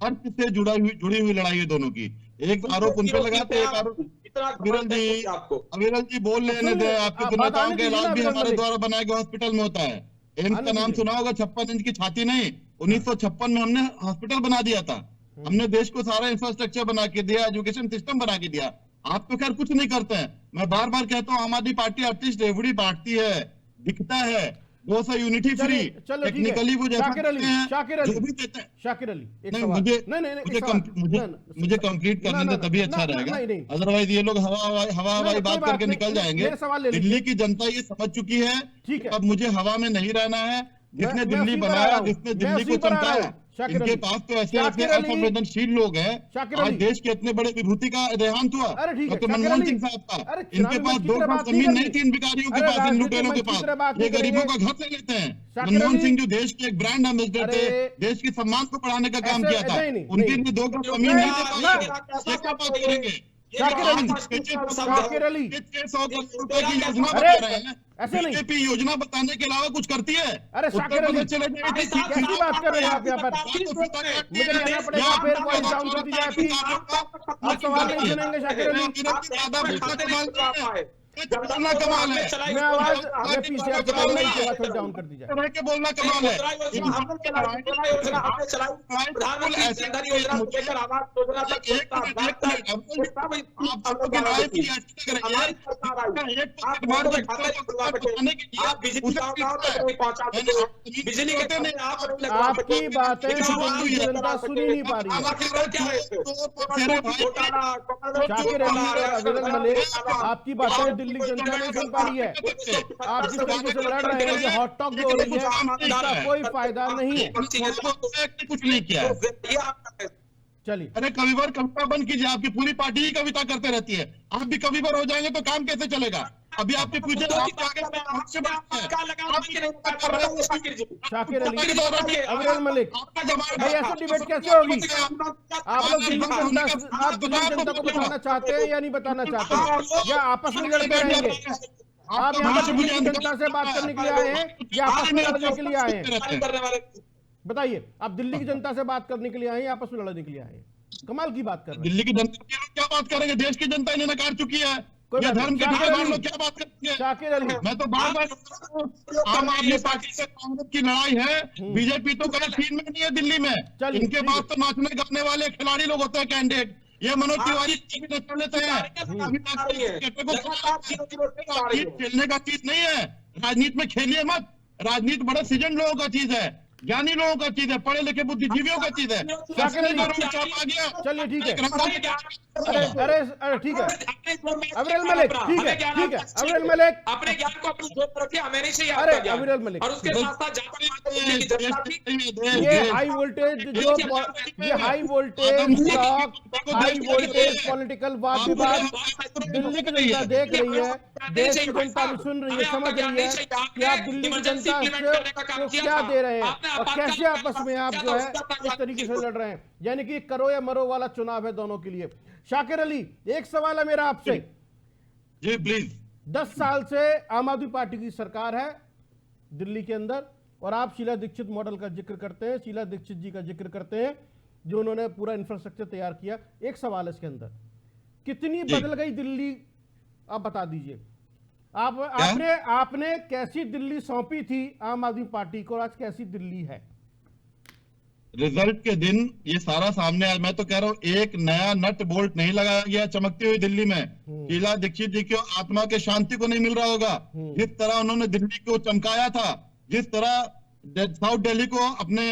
अर्थ से जुड़ी हुई लड़ाई है दोनों की। एक आरोप उन पे लगाते, एक आरोप अविरल जी बोल लेने दे। आपके गुनाहों का इलाज भी हमारे द्वारा बनाए गए हॉस्पिटल में होता है। एम्स का नाम सुना होगा, 56 इंच की छाती नहीं, 1956 में हमने हॉस्पिटल बना दिया था। हमने देश को सारा इंफ्रास्ट्रक्चर बना के दिया, एजुकेशन सिस्टम बना के दिया। आप तो खैर कुछ नहीं करते हैं। मैं बार बार कहता हूँ, आम आदमुदी पार्टी आर्टिस्ट रेवड़ी बांटती है, दिखता है 200 यूनिटी फ्री, टेक्निकली वो जैसा जो भी देते हैं। शाकिर अली मुझे कंप्लीट करने दे, तभी अच्छा रहेगा। अदरवाइज ये लोग हवा हवाई बात करके निकल जाएंगे। दिल्ली की जनता ये समझ चुकी है, अब मुझे हवा में नहीं रहना है। जिसने दिल्ली बनाया, जिसने दिल्ली को चमकाया, शाकिर इनके अली, पास तो ऐसे शाकिर ऐसे अली, असंवेदनशील लोग हैं। शाकिर आज अली, देश के इतने बड़े विभूति का देहांत हुआ, अरे ठीक है, डॉक्टर शाकिर मनमोहन अली, सिंह साहब का। अरे इनके चुनावी पास मंच की 2 तरह फुट बात नहीं जमीन नहीं करनी। थी इन भिखारियों के अरे पास, इन राजनीतिक लुटेरों के मंच की पास। तरह बात ये नहीं गरीबों करेंगे। का घर ले लेते हैं। शाकिर मनमोहन अली, सिंह जो देश के एक ब्रांड एम्बेसडर थे, अरे देश के सम्मान को बढ़ाने का काम ऐसे किया था, नहीं, नहीं, उनके नहीं। लिए 2 गज जमीन नहीं, नहीं दे ना, पाए। ये क्या बात करेंगे? शाकिर अली, शाकिर अली, 600 करोड़ रुपए की योजना अरे, बता रहे हैं। ऐसे नहीं। बीजेपी योजना बताने के अलावा कुछ करती है? अरे शाकिर उत्तर अली, प्रदेश चले जाइए, कैसी बात कर रहे हैं आप यहाँ पर? मुझे कहना पड़ेगा, फिर वॉइस डाउन कर दी जाए, प्लीज। आप सवाल नहीं सुनेंगे शाकिर अली। बोलना कमाल है। मैं आवाज, मैं पीछे आपसे बोल रही थी, आवाज डाउन कर दी जाए। रह के बोलना कमाल है। आपकी बातें दिल्ली की जनता सुनी नहीं पा रही है। शाकिर अली और अविरल मलिक, आपकी बातें दिल्ली की जनता नहीं सुन पा रही है। आप जिस तरीके से लड़ रहे हैं, ये हॉट टॉक जो हो रही है, इसका कोई फायदा नहीं है। कुछ नहीं किया। चलिए, अरे कविवर कविता बंद कीजिए, आपकी पूरी पार्टी ही कविता करते रहती है। आप भी कविवर हो जाएंगे तो काम कैसे चलेगा? अभी आपके फ्यूचर शाकिर अली, अविरल मलिक, भाई ऐसे डिबेट कैसे होगी? आप लोग दिल्ली की जनता, आप दिल्ली की जनता को बताना चाहते हैं या नहीं बताना चाहते हैं, या आपस में लड़ते रहेंगे? आप यहाँ पर दिल्ली की जनता से बात करने के लिए आए हैं या आपस में लड़ने के लिए आए हैं? बताइए, आप दिल्ली की जनता से बात करने के लिए आए हैं या आपस में लड़ने के लिए आए हैं? कमाल की बात कर रहे हैं। दिल्ली की जनता के लोग क्या बात करेंगे? देश की जनता इन्हें नकार चुकी है। कोई ये बात धर्म के नहीं। नाम पर लोग क्या बात करती है? शाकिर अली, मैं तो बार बार आम आदमी पार्टी से कांग्रेस की लड़ाई है। बीजेपी तो कहीं सीन में नहीं है दिल्ली में। चलिए, इनके ठीक पास है। तो नाचने गाने वाले खिलाड़ी लोग होते हैं, कैंडिडेट। ये मनोज तिवारी कर लेते हैं। राजनीति खेलने का चीज नहीं है। राजनीति में खेलिए मत। राजनीति बड़े सीजन लोगों का चीज है, ज्ञानी लोगों का चीज है, पढ़े लिखे बुद्धिजीवियों का चीज है। शाकिर अली, आ गया। चलिए ठीक है। अरे अरे अरे ठीक है, अविरल मलिक, ठीक है, ठीक है, अविरल मलिक, अपने ज्ञान को अपनी जेब में रखिए, हमेशा ही अरे आपका ज्ञान। अविरल मलिक, और उसके साथ साथ ये हाई वोल्टेज जो ये high voltage stock, high voltage political वाद विवाद दिल्ली की जनता देख रही है, देश की जनता भी सुन रही है, समझ रही है कि आप दिल्ली की जनता को क्या दे रहे हैं और कैसे आपस में आप जो है इस तरीके से लड़ रहे हैं। यानी कि करो या मरो वाला चुनाव है दोनों के लिए। शाकिर अली, एक सवाल है मेरा आपसे। जी प्लीज। 10 साल से आम आदमी पार्टी की सरकार है दिल्ली के अंदर और आप शीला दीक्षित मॉडल का जिक्र करते हैं, शीला दीक्षित जी का जिक्र करते हैं जो उन्होंने पूरा इंफ्रास्ट्रक्चर तैयार किया। एक सवाल है इसके अंदर, कितनी बदल गई दिल्ली, आप बता दीजिए। आपने कैसी दिल्ली सौंपी थी आम आदमी पार्टी को, आज कैसी दिल्ली है? रिजल्ट के दिन ये सारा सामने आया। मैं तो कह रहा हूँ एक नया नट बोल्ट नहीं लगाया गया चमकती हुई दिल्ली में। शीला दीक्षित जी की आत्मा के शांति को नहीं मिल रहा होगा। जिस तरह उन्होंने दिल्ली को चमकाया था, जिस तरह साउथ दिल्ली को अपने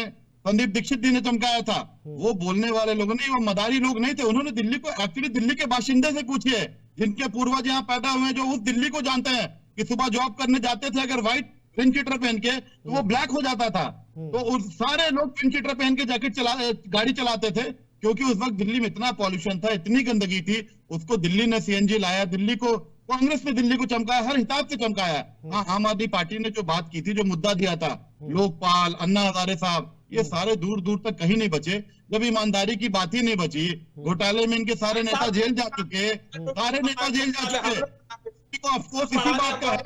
संदीप दीक्षित जी ने चमकाया था, वो बोलने वाले लोग नहीं, वो मदारी लोग नहीं थे। उन्होंने दिल्ली को, एक्चुअली दिल्ली के बाशिंदे से पूछिए जिनके पूर्वज यहाँ पैदा हुए हैं, जो उस दिल्ली को जानते हैं कि सुबह जॉब करने जाते थे अगर व्हाइट पिन शीटर पहन के तो वो ब्लैक हो जाता था। तो उस सारे लोग पिन शीटर पहन के जैकेट गाड़ी चलाते थे, क्योंकि उस वक्त दिल्ली में इतना पॉल्यूशन था, इतनी गंदगी थी। उसको दिल्ली ने सीएनजी लाया, दिल्ली को कांग्रेस ने दिल्ली को चमकाया, हर हिसाब से चमकाया। हाँ, आम आदमी पार्टी ने जो बात की थी, जो मुद्दा दिया था, लोकपाल, अन्ना हजारे साहब, ये सारे दूर दूर तक कहीं नहीं बचे। जब ईमानदारी की बात ही नहीं बची, घोटाले में इनके सारे नेता जेल जा चुके, सारे नेता जेल जा चुके। अफसोस इसी बात का है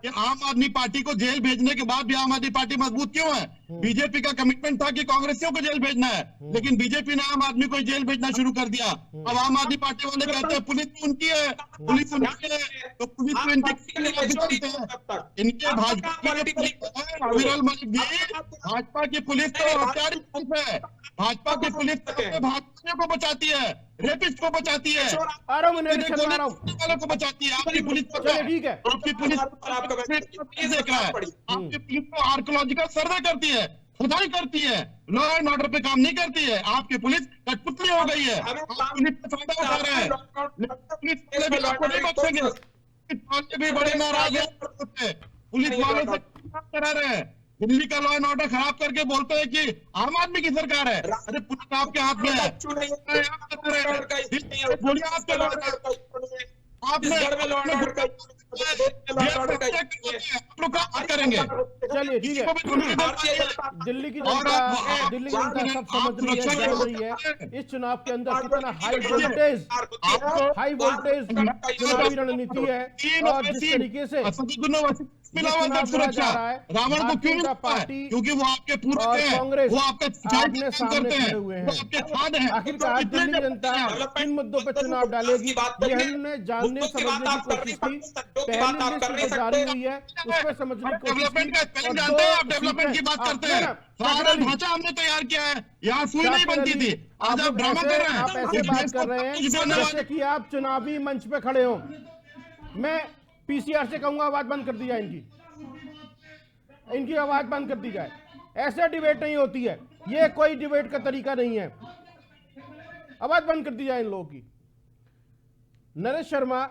कि आम आदमी पार्टी को जेल भेजने के बाद भी आम आदमी पार्टी मजबूत क्यों है? बीजेपी का कमिटमेंट था कि कांग्रेसियों को जेल भेजना है, लेकिन बीजेपी ने आम आदमी को जेल भेजना शुरू कर दिया। अब आम आदमी पार्टी वाले कहते हैं पुलिस तो उनकी है, पुलिस उनकी है, तो पुलिस तो इनके भाजपा अविरल मलिक जी, भाजपा की पुलिस तो हथियारी पुलिस है। भाजपा की पुलिस भाजपा को बचाती है, रेपिस्ट को बचाती है, वालों को बचाती है। आपकी पुलिस ठीक है, आपकी पुलिस देख रहा है, आपकी पुलिस को आर्कोलॉजिकल सर्वे करती है, खुदाई करती है, लॉ एंड ऑर्डर पे काम नहीं करती है। आपकी पुलिस कठपुतली हो गई है, पुलिस का फायदा उठा रहे हैं। पुलिस वाले भी आपको नहीं बख्शेंगे, पुलिस वाले भी बड़े नाराज हैं, पुलिस वालों से करा रहे हैं। दिल्ली का लॉ एंड ऑर्डर खराब करके बोलते हैं कि आम आदमी की सरकार है। अरे पुलिस आपके हाथ में है। बोलिए आपके लॉ एंड ऑर्डर आपने करेंगे। चलिए ठीक है, दिल्ली की जनता सब समझ रही है, जान रही है इस चुनाव के अंदर कितना हाई वोल्टेज चुनावी रणनीति है और जिस तरीके से सुरक्षा रावण को क्यों नहीं पार्टी, क्योंकि वो आपके पूर्व कांग्रेस वो आपके आपने सामने खड़े हुए हैं। आखिरकार दिल्ली की जनता किन मुद्दों पर चुनाव डालेगी ये हमने जानने समझने की कोशिश की। पहली लिस्ट जारी हुई है उसमें समझने की कोशिश की। डेवलपमेंट की बात करते हैं, सारा ढांचा हमने तैयार किया है, यहाँ सुई नहीं बनती थी। आज आप ड्रामा कर रहे हैं, आप ऐसे बात कर रहे हैं जैसे कि आप चुनावी मंच पे खड़े हो। मैं पीसीआर से कहूंगा आवाज बंद कर दी जाए, इनकी आवाज बंद कर दी जाए। ऐसे डिबेट नहीं होती है, ये कोई डिबेट का तरीका नहीं है। आवाज बंद कर दी जाए इन लोगों की। नरेश शर्मा,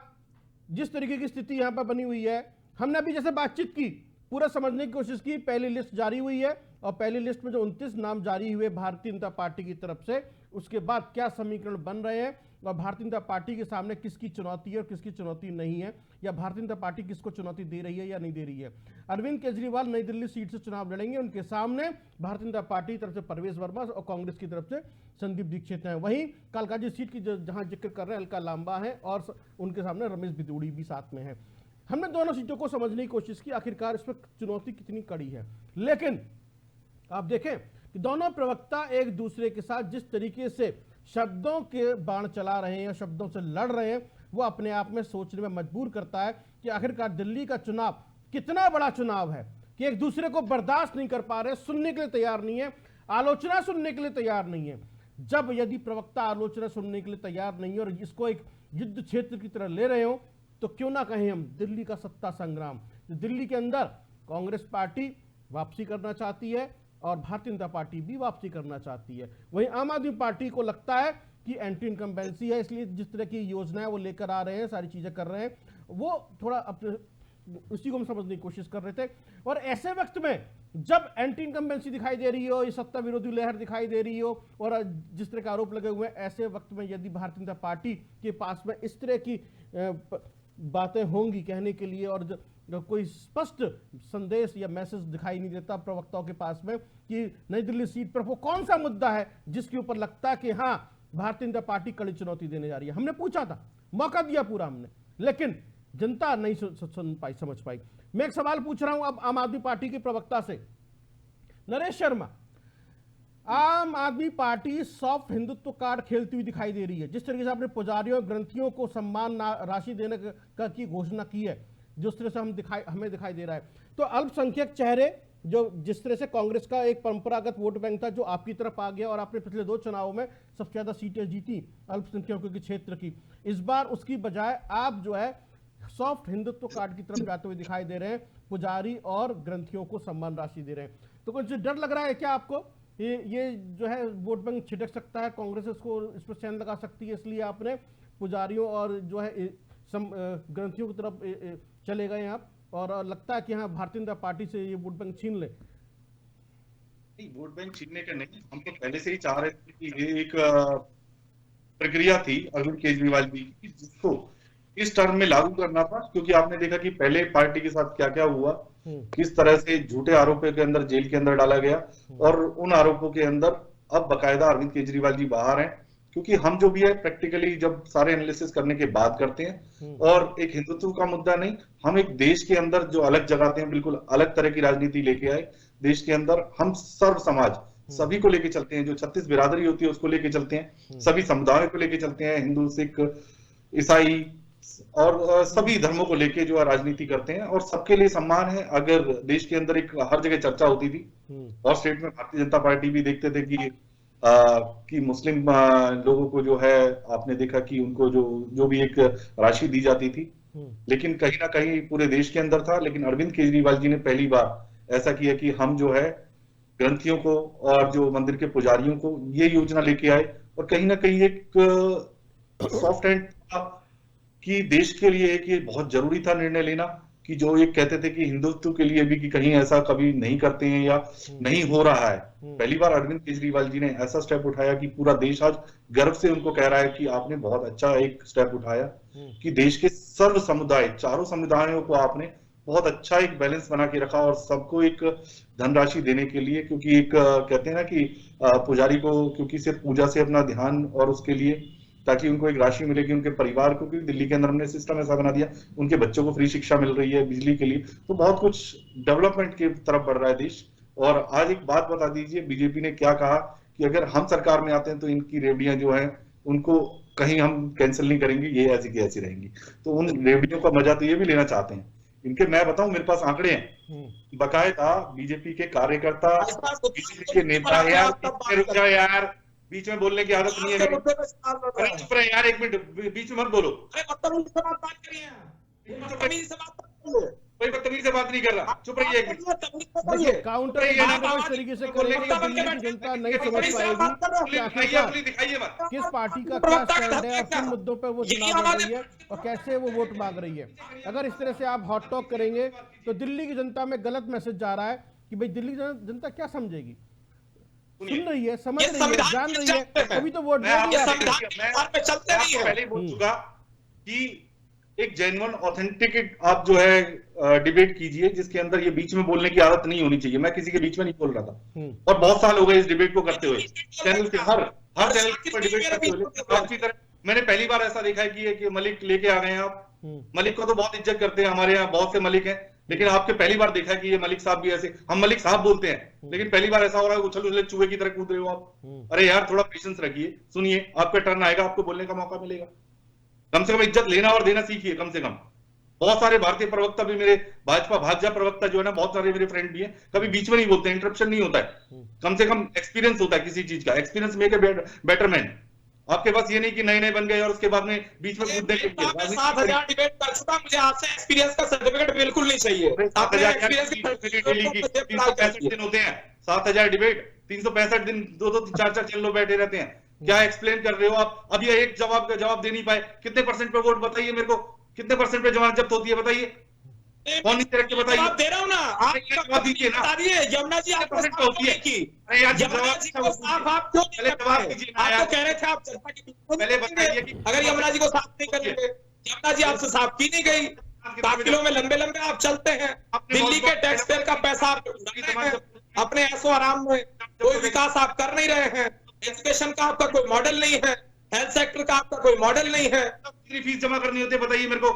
जिस तरीके की स्थिति यहां पर बनी हुई है, हमने अभी जैसे बातचीत की, पूरा समझने की कोशिश की। पहली लिस्ट जारी हुई है और पहली लिस्ट में जो 29 नाम जारी हुए भारतीय जनता पार्टी की तरफ से, उसके बाद क्या समीकरण बन रहे हैं और भारतीय जनता पार्टी के सामने किसकी चुनौती है और किसकी चुनौती नहीं है, या भारतीय जनता पार्टी किसको चुनौती दे रही है या नहीं दे रही है। अरविंद केजरीवाल नई दिल्ली सीट से चुनाव लड़ेंगे, उनके सामने भारतीय जनता पार्टी की तरफ से परवेश वर्मा और कांग्रेस की तरफ से संदीप दीक्षित हैं। वहीं कालकाजी सीट की जहां जिक्र कर रहे हैं अलका लांबा है और उनके सामने रमेश बिदूड़ी भी साथ में है। हमने दोनों सीटों को समझने की कोशिश की, आखिरकार इसमें चुनौती कितनी कड़ी है। लेकिन आप देखें कि दोनों प्रवक्ता एक दूसरे के साथ जिस तरीके से शब्दों के बाण चला रहे हैं, शब्दों से लड़ रहे हैं, वो अपने आप में सोचने में मजबूर करता है कि आखिरकार दिल्ली का चुनाव कितना बड़ा चुनाव है कि एक दूसरे को बर्दाश्त नहीं कर पा रहे, सुनने के लिए तैयार नहीं है, आलोचना सुनने के लिए तैयार नहीं है। जब यदि प्रवक्ता आलोचना सुनने के लिए तैयार नहीं है और इसको एक युद्ध क्षेत्र की तरह ले रहे हो, तो क्यों ना कहें हम दिल्ली का सत्ता संग्राम। दिल्ली के अंदर कांग्रेस पार्टी वापसी करना चाहती है और भारतीय जनता पार्टी भी वापसी करना चाहती है। वहीं आम आदमी पार्टी को लगता है कि एंटी इनकम्बेंसी है, इसलिए जिस तरह की योजनाएं वो लेकर आ रहे हैं, सारी चीजें कर रहे हैं, वो थोड़ा अपने उसी को हम समझने की कोशिश कर रहे थे। और ऐसे वक्त में जब एंटी इनकम्बेंसी दिखाई दे रही हो, ये सत्ता विरोधी लहर दिखाई दे रही हो और जिस तरह के आरोप लगे हुए हैं, ऐसे वक्त में यदि भारतीय जनता पार्टी के पास में इस तरह की बातें होंगी कहने के लिए और कोई स्पष्ट संदेश या मैसेज दिखाई नहीं देता प्रवक्ताओं के पास में कि नई दिल्ली सीट पर वो कौन सा मुद्दा है जिसके ऊपर लगता है कि हाँ भारतीय जनता पार्टी कड़ी चुनौती देने जा रही है। हमने पूछा था, मौका दिया पूरा हमने, लेकिन जनता नहीं सुन पाई, समझ पाई। मैं एक सवाल पूछ रहा हूं अब आम आदमी पार्टी के प्रवक्ता से, नरेश शर्मा, आम Aadmi party soft Hindutva card खेलती हुई दिखाई दे रही है। जिस तरीके से आपने पुजारियों ग्रंथियों को सम्मान राशि देने की घोषणा की है, जिस तरह से हमें दिखाई दे रहा है, तो अल्पसंख्यक चेहरे जो जिस तरह से कांग्रेस का एक परंपरागत वोट बैंक था जो आपकी तरफ आ गया और आपने पिछले 2 चुनावों में सबसे ज्यादा सीटें जीती अल्पसंख्यकों के क्षेत्र की, इस बार उसकी बजाय आप जो है सॉफ्ट हिंदुत्व कार्ड की तरफ जाते हुए दिखाई दे रहे हैं, पुजारी और ग्रंथियों को सम्मान राशि दे रहे हैं। तो कुछ डर लग रहा है क्या आपको ये जो है वोट बैंक छिटक सकता है, कांग्रेस इसको इस पर चैन लगा सकती है, इसलिए आपने पुजारियों और जो है ग्रंथियों की तरफ चले गए आप और लगता है कि हाँ भारतीय जनता पार्टी से ये वोट बैंक छीन ले? नहीं, वोट बैंक छीनने का नहीं, हम तो पहले से ही चाह रहे थे कि ये एक प्रक्रिया थी अरविंद केजरीवाल जी की जिसको इस टर्म में लागू करना था, क्योंकि आपने देखा कि पहले पार्टी के साथ क्या क्या हुआ, किस तरह से झूठे आरोपों के अंदर जेल के अंदर डाला गया और उन आरोपों के अंदर अब बकायदा अरविंद केजरीवाल जी बाहर हैं। क्योंकि हम जो भी है प्रैक्टिकली जब सारे एनालिसिस करने के बाद करते हैं और एक हिंदुत्व का मुद्दा नहीं, हम एक देश के अंदर जो अलग जगाते हैं, बिल्कुल अलग तरह की राजनीति लेके आए देश के अंदर। हम सर्व समाज सभी को लेके चलते हैं, जो 36 बिरादरी होती है उसको लेके चलते हैं, सभी समुदायों को लेके चलते हैं, हिंदू सिख ईसाई और सभी धर्मों को लेके जो है राजनीति करते हैं और सबके लिए सम्मान है। अगर देश के अंदर एक हर जगह चर्चा होती थी और स्टेट में भारतीय जनता पार्टी भी देखते थे कि मुस्लिम लोगों को जो है आपने देखा कि उनको जो भी एक राशि दी जाती थी, लेकिन कहीं ना कहीं पूरे देश के अंदर था। लेकिन अरविंद केजरीवाल जी ने पहली बार ऐसा किया कि हम जो है ग्रंथियों को और जो मंदिर के पुजारियों को ये योजना लेके आए और कहीं ना कहीं एक सॉफ्ट हैंड था कि देश के लिए एक ये बहुत जरूरी था निर्णय लेना, कि जो एक कहते थे कि हिंदुत्व के लिए भी कि कहीं ऐसा कभी नहीं करते हैं या नहीं हो रहा है। पहली बार अरविंद केजरीवाल जी ने ऐसा स्टेप उठाया कि पूरा देश आज गर्व से उनको कह रहा है कि आपने बहुत अच्छा एक स्टेप उठाया कि देश के सर्व समुदाय, चारों समुदायों को आपने बहुत अच्छा एक बैलेंस बना के रखा और सबको एक धनराशि देने के लिए, क्योंकि एक कहते हैं ना कि पुजारी को क्योंकि सिर्फ पूजा से अपना ध्यान और उसके लिए ताकि उनको एक राशि मिलेगी उनके परिवार को, क्योंकि दिल्ली के अंदर हमने सिस्टम ऐसा बना दिया, उनके बच्चों को फ्री शिक्षा मिल रही है बिजली के लिए, तो बहुत कुछ डेवलपमेंट की तरफ बढ़ रहा है देश। और आज एक बात बता दीजिए, बीजेपी ने क्या कहा कि अगर हम सरकार में आते हैं तो इनकी रेवड़ियां जो है उनको कहीं हम कैंसिल नहीं करेंगे, ये ऐसी की ऐसी रहेंगी। तो उन रेवड़ियों का मजा तो ये भी लेना चाहते हैं। इनके मैं बताऊं, मेरे पास आंकड़े हैं, बकायदा बीजेपी के कार्यकर्ता, बीजेपी के नेता, यार बीच में बोलने की आदत नहीं है मेरी। अरे चुप रहे यार, एक मिनट, बीच में मत बोलो। कोई बदतमीजी से बात नहीं कर रहा, चुप रहिए एक मिनट। काउंटर इस तरीके से करेंगे कि दिल्ली की जनता नहीं समझ पाएगी कि आखिरकार किस पार्टी का क्या स्टैंड है और किन मुद्दों पर वो चुनाव लड़ रही है और कैसे वो वोट मांग रही है। अगर इस तरह से आप हॉट टॉक करेंगे तो दिल्ली की जनता में गलत मैसेज जा रहा है कि भाई दिल्ली जनता क्या समझेगी, सुन रही है, समझ रही है, जान रही है, तभी तो वोट देगी। पहले ही बोल चुका कि एक जेन्युइन ऑथेंटिक आप जो है डिबेट कीजिए जिसके अंदर ये बीच में बोलने की आदत नहीं होनी चाहिए। मैं किसी के बीच में नहीं बोल रहा था और बहुत साल हो गए इस डिबेट को करते हुए, चैनल के हर चैनल पर डिबेट करते हुए। आपकी तरह मैंने पहली बार ऐसा देखा है कि मलिक लेके आ गए हैं आप। मलिक को तो बहुत इज्जत करते हैं, हमारे यहाँ बहुत से मलिक हैं, लेकिन आपके पहली बार देखा है कि ये मलिक साहब भी ऐसे, हम मलिक साहब बोलते हैं लेकिन पहली बार ऐसा हो रहा है उछल उछल चूहे की तरह कूद रहे हो आप। अरे यार थोड़ा पेशेंस रखिए, सुनिए, आपका टर्न आएगा, आपको बोलने का मौका मिलेगा। कम से कम इज्जत लेना और देना सीखिए कम से कम। बहुत सारे भारतीय प्रवक्ता भी, मेरे भाजपा प्रवक्ता जो है ना, बहुत सारे मेरे फ्रेंड भी हैं, कभी बीच में नहीं बोलते, इंटरप्शन नहीं होता है। कम से कम एक्सपीरियंस होता है किसी चीज का, experience make a better man. आपके पास ये नहीं कि नए नए बन गए और उसके बाद में बीच में कूदने के लिए 7,000 डिबेट कर चुका, मुझे आपसे एक्सपीरियंस का सर्टिफिकेट बिल्कुल नहीं चाहिए। 365 दिन होते हैं, 7,000 डिबेट, 365 दिन 2-2 4-4 चैनलों बैठे रहते हैं। क्या एक्सप्लेन कर रहे हो आप? अब ये एक जवाब दे नहीं पाए। कितने परसेंट पे वोट बताइए मेरे को, कितने परसेंट पे जमानत जब्त होती है बताइए, कौन नहीं तरह के बताइए। जवाब दे रहा हूँ ना, आप जवाब दीजिए ना, बता दिए यमुना जी आप परसेंट पे होती है। अरे यार यमुना जी को साफ आप क्यों पहले जवाब दीजिए ना आप यार। तो कह रहे थे आप जनता की पहले बताइए कि अगर यमुना जी को साफ नहीं करेंगे, यमुना जी आपसे साफ की नहीं गई, काफिलों में लंबे लंबे आप चलते हैं, दिल्ली के टैक्स पेयर का पैसा आप उड़ा रहे हैं, अपने ऐसो आराम में कोई विकास आप कर नहीं रहे हैं, एजुकेशन का आपका कोई मॉडल नहीं है, हेल्थ सेक्टर का आपका कोई मॉडल नहीं है। कितनी फीस जमा करनी होती है बताइए मेरे को,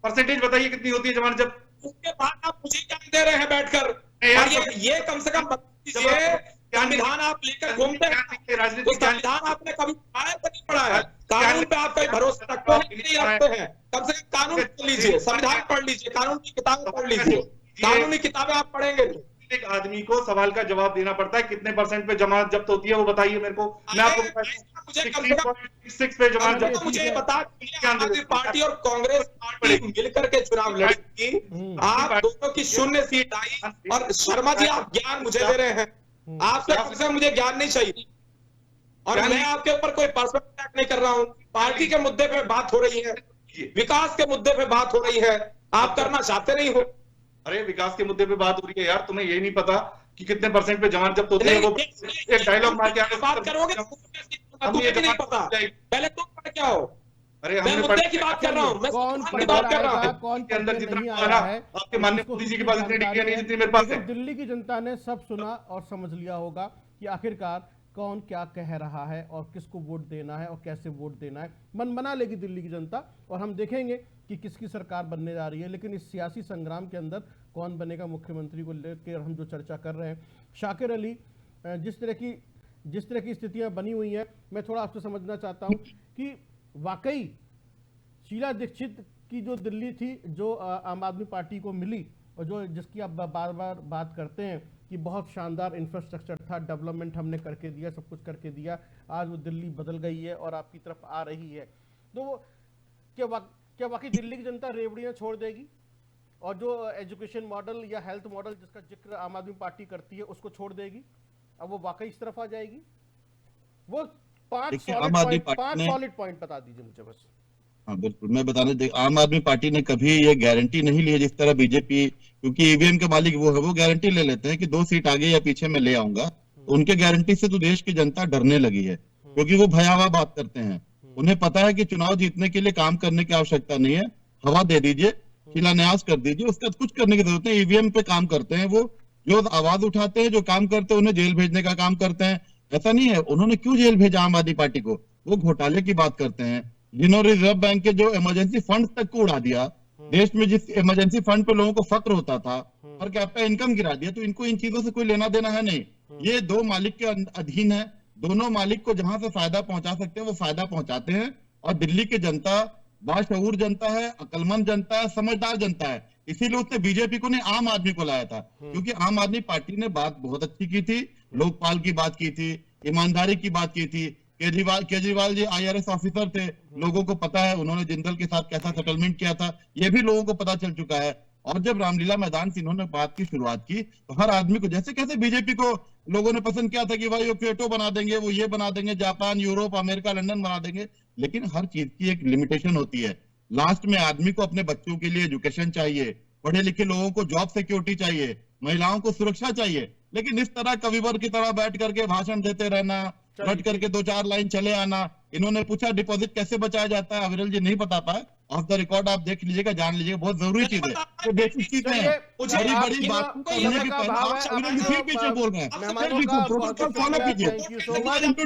परसेंटेज बताइए कितनी होती है जमानत जब्त। उसके बाद आप मुझे क्या दे रहे हैं बैठकर, और ये कम से कम संविधान आप लेकर घूमते हैं, राजनीतिक संविधान आपने कभी पढ़ा तो नहीं पढ़ा है, कानून पे आप कहीं भरोसा रखते हैं नहीं रखते हैं। कम से कम कानून पढ़ लीजिए, संविधान पढ़ लीजिए, कानून की किताबें पढ़ लीजिए, कानूनी किताबें आप पढ़ेंगे नहीं। एक आदमी को सवाल का जवाब देना पड़ता है, कितने परसेंट पे जमानत जब्त होती है वो बताइए मेरे को। मैं आपको 16.6 पे जमानत जब्त। मुझे बता, आम आदमी पार्टी और कांग्रेस पार्टी मिलकर के चुनाव लड़ेगी, आप दोनों की 0 सीट आई, और शर्मा जी आप ज्ञान मुझे दे रहे हैं, आपसे कम से कम मुझे ज्ञान नहीं चाहिए, और मैं आपके ऊपर कोई पर्सनल अटैक नहीं कर रहा हूँ। पार्टी के मुद्दे पे बात हो रही है, विकास के मुद्दे पे बात हो रही है, आप करना चाहते नहीं हो। अरे विकास के मुद्दे पे बात हो रही है यार, तुम्हें ये नहीं पता कि कितने परसेंट पे जमानत जब्त होती है? वो एक डायलॉग मार के आगे बात करोगे, तुम्हें भी नहीं पता, पहले तुम पढ़ क्या हो। अरे मैं मुद्दे की बात कर रहा हूँ, मैं कौन की बात कर रहा हूँ। कौन के अंदर जितना नहीं आया आया है, आपके माननीय मोदी जी के पास इतनी डिग्रियां नहीं जितनी मेरे पास है। दिल्ली की जनता ने सब सुना और समझ लिया होगा कि आखिरकार कौन क्या कह रहा है और किसको वोट देना है और कैसे वोट देना है। मन बना लेगी दिल्ली की जनता, और हम देखेंगे कि किसकी सरकार बनने जा रही है। लेकिन इस सियासी संग्राम के अंदर कौन बनेगा मुख्यमंत्री को लेकर हम जो चर्चा कर रहे हैं, शाकिर अली, जिस तरह की स्थितियां बनी हुई हैं, मैं थोड़ा आपसे समझना चाहता हूं कि वाकई शीला दीक्षित की जो दिल्ली थी, जो आम आदमी पार्टी को मिली, और जो जिसकी आप बार बार बात करते हैं कि बहुत शानदार इंफ्रास्ट्रक्चर था, डेवलपमेंट हमने करके दिया, सब कुछ करके दिया, आज वो दिल्ली बदल गई है और आपकी तरफ आ रही है, तो क्या वाकई दिल्ली की जनता रेवड़ियां छोड़ देगी और जो एजुकेशन मॉडल या हेल्थ मॉडल जिसका जिक्र आम आदमी पार्टी करती है उसको छोड़ देगी? अब वो वाकई इस तरफ आ जाएगी? वो 5 सॉलिड पॉइंट बता दीजिए मुझे बस। हाँ बिल्कुल, मैं बताने दे, आम आदमी पार्टी ने कभी ये गारंटी नहीं ली है जिस तरह बीजेपी, क्योंकि ईवीएम के मालिक वो है, वो गारंटी ले लेते हैं कि 2 सीट आगे या पीछे मैं ले आऊंगा। उनके गारंटी से तो देश की जनता डरने लगी है, क्योंकि वो भयावह बात करते हैं। उन्हें पता है कि चुनाव जीतने के लिए काम करने की आवश्यकता नहीं है, हवा दे दीजिए, शिलान्यास कर दीजिए, उसके बाद कुछ करने की जरूरत नहीं। ईवीएम पे काम करते हैं वो, जो आवाज उठाते हैं, जो काम करते हैं, उन्हें जेल भेजने का काम करते हैं। ऐसा नहीं है, उन्होंने क्यों जेल भेजा आम आदमी पार्टी को? वो घोटाले की बात करते हैं, जिन्होंने रिजर्व बैंक के जो इमरजेंसी फंड तक को उड़ा दिया। देश में जिस इमरजेंसी फंड पे लोगों को फक्र होता था, पर कैपिटा इनकम गिरा दिया। तो इनको इन चीजों से कोई लेना देना है नहीं। ये 2 मालिक के अधीन है, दोनों मालिक को जहां से फायदा पहुंचा सकते हैं वो फायदा पहुंचाते हैं। और दिल्ली की जनता बाशऊर जनता है, अक्लमंद जनता है, समझदार जनता है, इसीलिए उसने बीजेपी को नहीं आम आदमी को लाया था। क्योंकि आम आदमी पार्टी ने बात बहुत अच्छी की थी, लोकपाल की बात की थी, ईमानदारी की बात की थी। केजरीवाल जी IRS ऑफिसर थे, लोगों को पता है उन्होंने जिंदल के साथ कैसा सेटलमेंट किया था, ये भी लोगों को पता चल चुका है। और जब रामलीला मैदान से इन्होंने बात की शुरुआत की, तो हर आदमी को, जैसे कैसे बीजेपी को लोगों ने पसंद किया था कि भाई वो क्योटो बना देंगे, वो ये बना देंगे, जापान, यूरोप, अमेरिका, लंदन बना देंगे, लेकिन हर चीज की एक लिमिटेशन होती है। लास्ट में आदमी को अपने बच्चों के लिए एजुकेशन चाहिए, पढ़े लिखे लोगों को जॉब सिक्योरिटी चाहिए, महिलाओं को सुरक्षा चाहिए। लेकिन इस तरह कविवर की तरह बैठ करके भाषण देते रहना, रट करके 2-4 लाइन चले आना। इन्होंने पूछा डिपॉजिट कैसे बचाया जाता है, अविरल जी नहीं बता पाए। ऑफ द रिकॉर्ड आप देख लीजिएगा, जान लीजिएगा, बहुत जरूरी चीज है, तो बेसिक चीजें हैं। बड़ी बड़ी बात करने की पहले आप अविरल जी फिर पीछे बोल रहे हैं, फिर भी प्रोटोकॉल फॉलो कीजिए।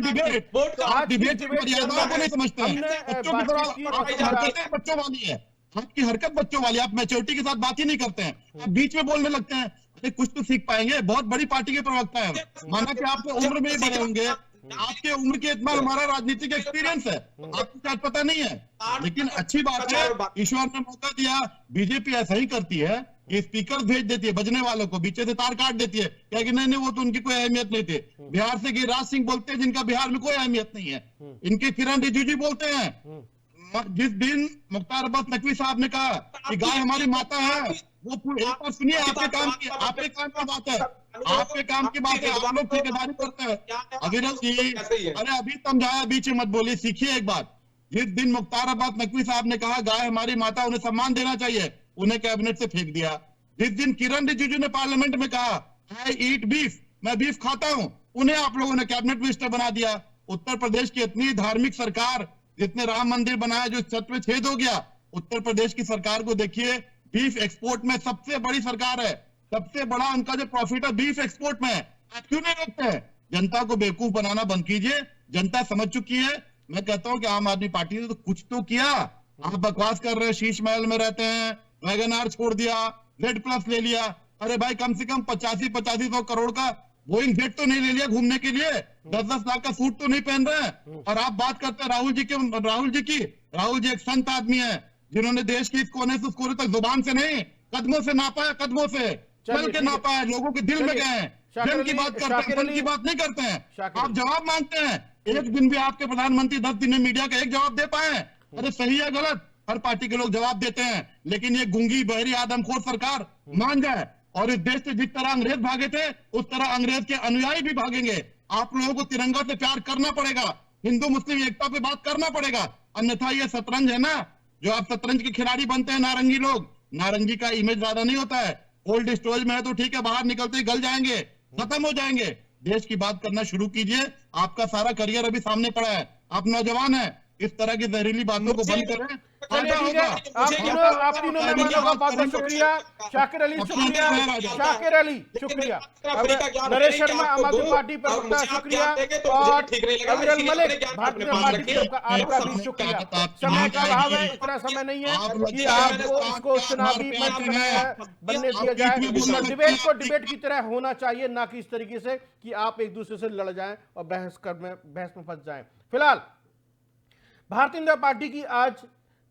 डिबेट आप डिबेट की मर्यादाओं को नहीं समझते हैं। बच्चों की तरह आपकी हरकतें बच्चों वाली है, आपकी हरकत बच्चों वाली, आप मैच्योरिटी के साथ बात ही नहीं करते हैं, आप बीच में बोलने लगते हैं। अरे कुछ तो सीख पाएंगे, बहुत बड़ी पार्टी के प्रवक्ता है, माना कि आपको उम्र में ही बड़े होंगे, आपके उम्र के इतना हमारा राजनीतिक एक्सपीरियंस है, आपको शायद पता नहीं है। लेकिन अच्छी बात है, ईश्वर ने मौका दिया। बीजेपी ऐसा ही करती है कि स्पीकर भेज देती है बजने वालों को, बीचे से तार काट देती है, क्या कि नहीं वो तो उनकी कोई अहमियत नहीं थी। बिहार से गिरिराज सिंह बोलते हैं, जिनका बिहार में कोई अहमियत नहीं है। इनके किरण रिजिजू बोलते हैं, जिस दिन मुख्तार अब्बास नकवी साहब ने कहा कि गाय हमारी माता है, वो एक बार सुनिए, आपके काम की बात है, आपके काम की बात है, आप लोग ठेकेदारी करते हैं। अविरल जी, अरे अभी समझाया, बीच में मत बोलिए, सीखिए एक बात। जिस दिन मुख्तार अब्बास नकवी साहब ने कहा गाय हमारी माता, उन्हें सम्मान देना चाहिए, उन्हें कैबिनेट से फेंक दिया। जिस दिन किरण रिजिजू ने पार्लियामेंट में कहा आई ईट बीफ, मैं बीफ खाता हूं, उन्हें आप लोगों ने कैबिनेट मिनिस्टर बना दिया। उत्तर प्रदेश की इतनी धार्मिक सरकार, जितने राम मंदिर बनाया जो छत पे छेद हो गया, उत्तर प्रदेश की सरकार को देखिए, बीफ एक्सपोर्ट में सबसे बड़ी सरकार है, सबसे बड़ा उनका जो प्रॉफिट है बीफ एक्सपोर्ट में है। आप क्यों नहीं रखते हैं? जनता को बेवकूफ बनाना बंद कीजिए, जनता समझ चुकी है। मैं कहता हूं कि आम आदमी पार्टी ने तो कुछ तो किया। आप बकवास कर रहे हैं, शीश महल में रहते हैं, वैगन आर छोड़ दिया, Z+ ले लिया। अरे भाई कम से कम 85-85 करोड़ का बोइंग जेट तो नहीं ले लिया घूमने के लिए, 10-10 लाख का सूट तो नहीं पहन रहे हैं। और आप बात करते हैं राहुल जी की। राहुल जी एक संत आदमी है, जिन्होंने देश के इस कोने से उस कोने तक जुबान से नहीं, कदमों से नापा है, कदमों से चल के नापा है, लोगों के दिल में गए हैं। जन की बात करते हैं, मन की बात नहीं करते हैं। आप जवाब मांगते हैं, एक दिन भी आपके प्रधानमंत्री 10 दिन में मीडिया का एक जवाब दे पाए? अरे सही है गलत, हर पार्टी के लोग जवाब देते हैं, लेकिन ये गूंगी बहरी आदमखोर सरकार मान जाए। और इस देश से जिस तरह अंग्रेज भागे थे, उस तरह अंग्रेज के अनुयायी भी भागेंगे। आप लोगों को तिरंगा से प्यार करना पड़ेगा, हिंदू मुस्लिम एकता पे बात करना पड़ेगा, अन्यथा ये शतरंज है ना, जो आप शतरंज के खिलाड़ी बनते हैं नारंगी लोग, नारंगी का इमेज ज्यादा नहीं होता है। कोल्ड स्टोरेज में है तो ठीक है, बाहर निकलते ही गल जाएंगे, खत्म हो जाएंगे। देश की बात करना शुरू कीजिए, आपका सारा करियर अभी सामने पड़ा है, आप नौजवान हैं, इस तरह की जहरीली बातों को बंद करें। चलिए ठीक है, आप तीनों मेहमानों का बहुत बहुत शुक्रिया। शाकिर अली शुक्रिया, शाकिर अली शुक्रिया, नरेश शर्मा आम आदमी पार्टी प्रवक्ता शुक्रिया, और अविरल मलिक भारतीय पार्टी की तरफ आपका भी शुक्रिया। समय का अभाव है, इतना समय नहीं है कि आपको इसको चुनावी मंच बनने दिया जाए। डिबेट को डिबेट की तरह होना चाहिए, ना कि इस तरीके से कि आप एक दूसरे से लड़ जाएं और बहस में फंस जाएं। फिलहाल भारतीय जनता पार्टी की आज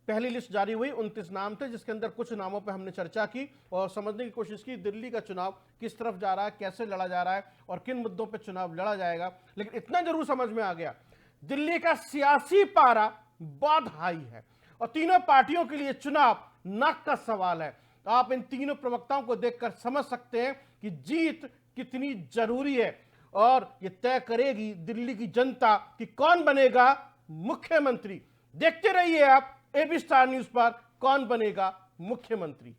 पहली लिस्ट जारी हुई, 29 नाम थे, जिसके अंदर कुछ नामों पर हमने चर्चा की और समझने की कोशिश की दिल्ली का चुनाव किस तरफ जा रहा है, कैसे लड़ा जा रहा है और किन मुद्दों पर चुनाव लड़ा जाएगा। लेकिन इतना जरूर समझ में आ गया, दिल्ली का सियासी पारा बहुत हाई है और तीनों पार्टियों के लिए चुनाव नाक का सवाल है। आप इन तीनों प्रवक्ताओं को देखकर समझ सकते हैं कि जीत कितनी जरूरी है और यह तय करेगी दिल्ली की जनता कि कौन बनेगा मुख्यमंत्री। देखते रहिए आप एबी स्टार न्यूज पर कौन बनेगा मुख्यमंत्री।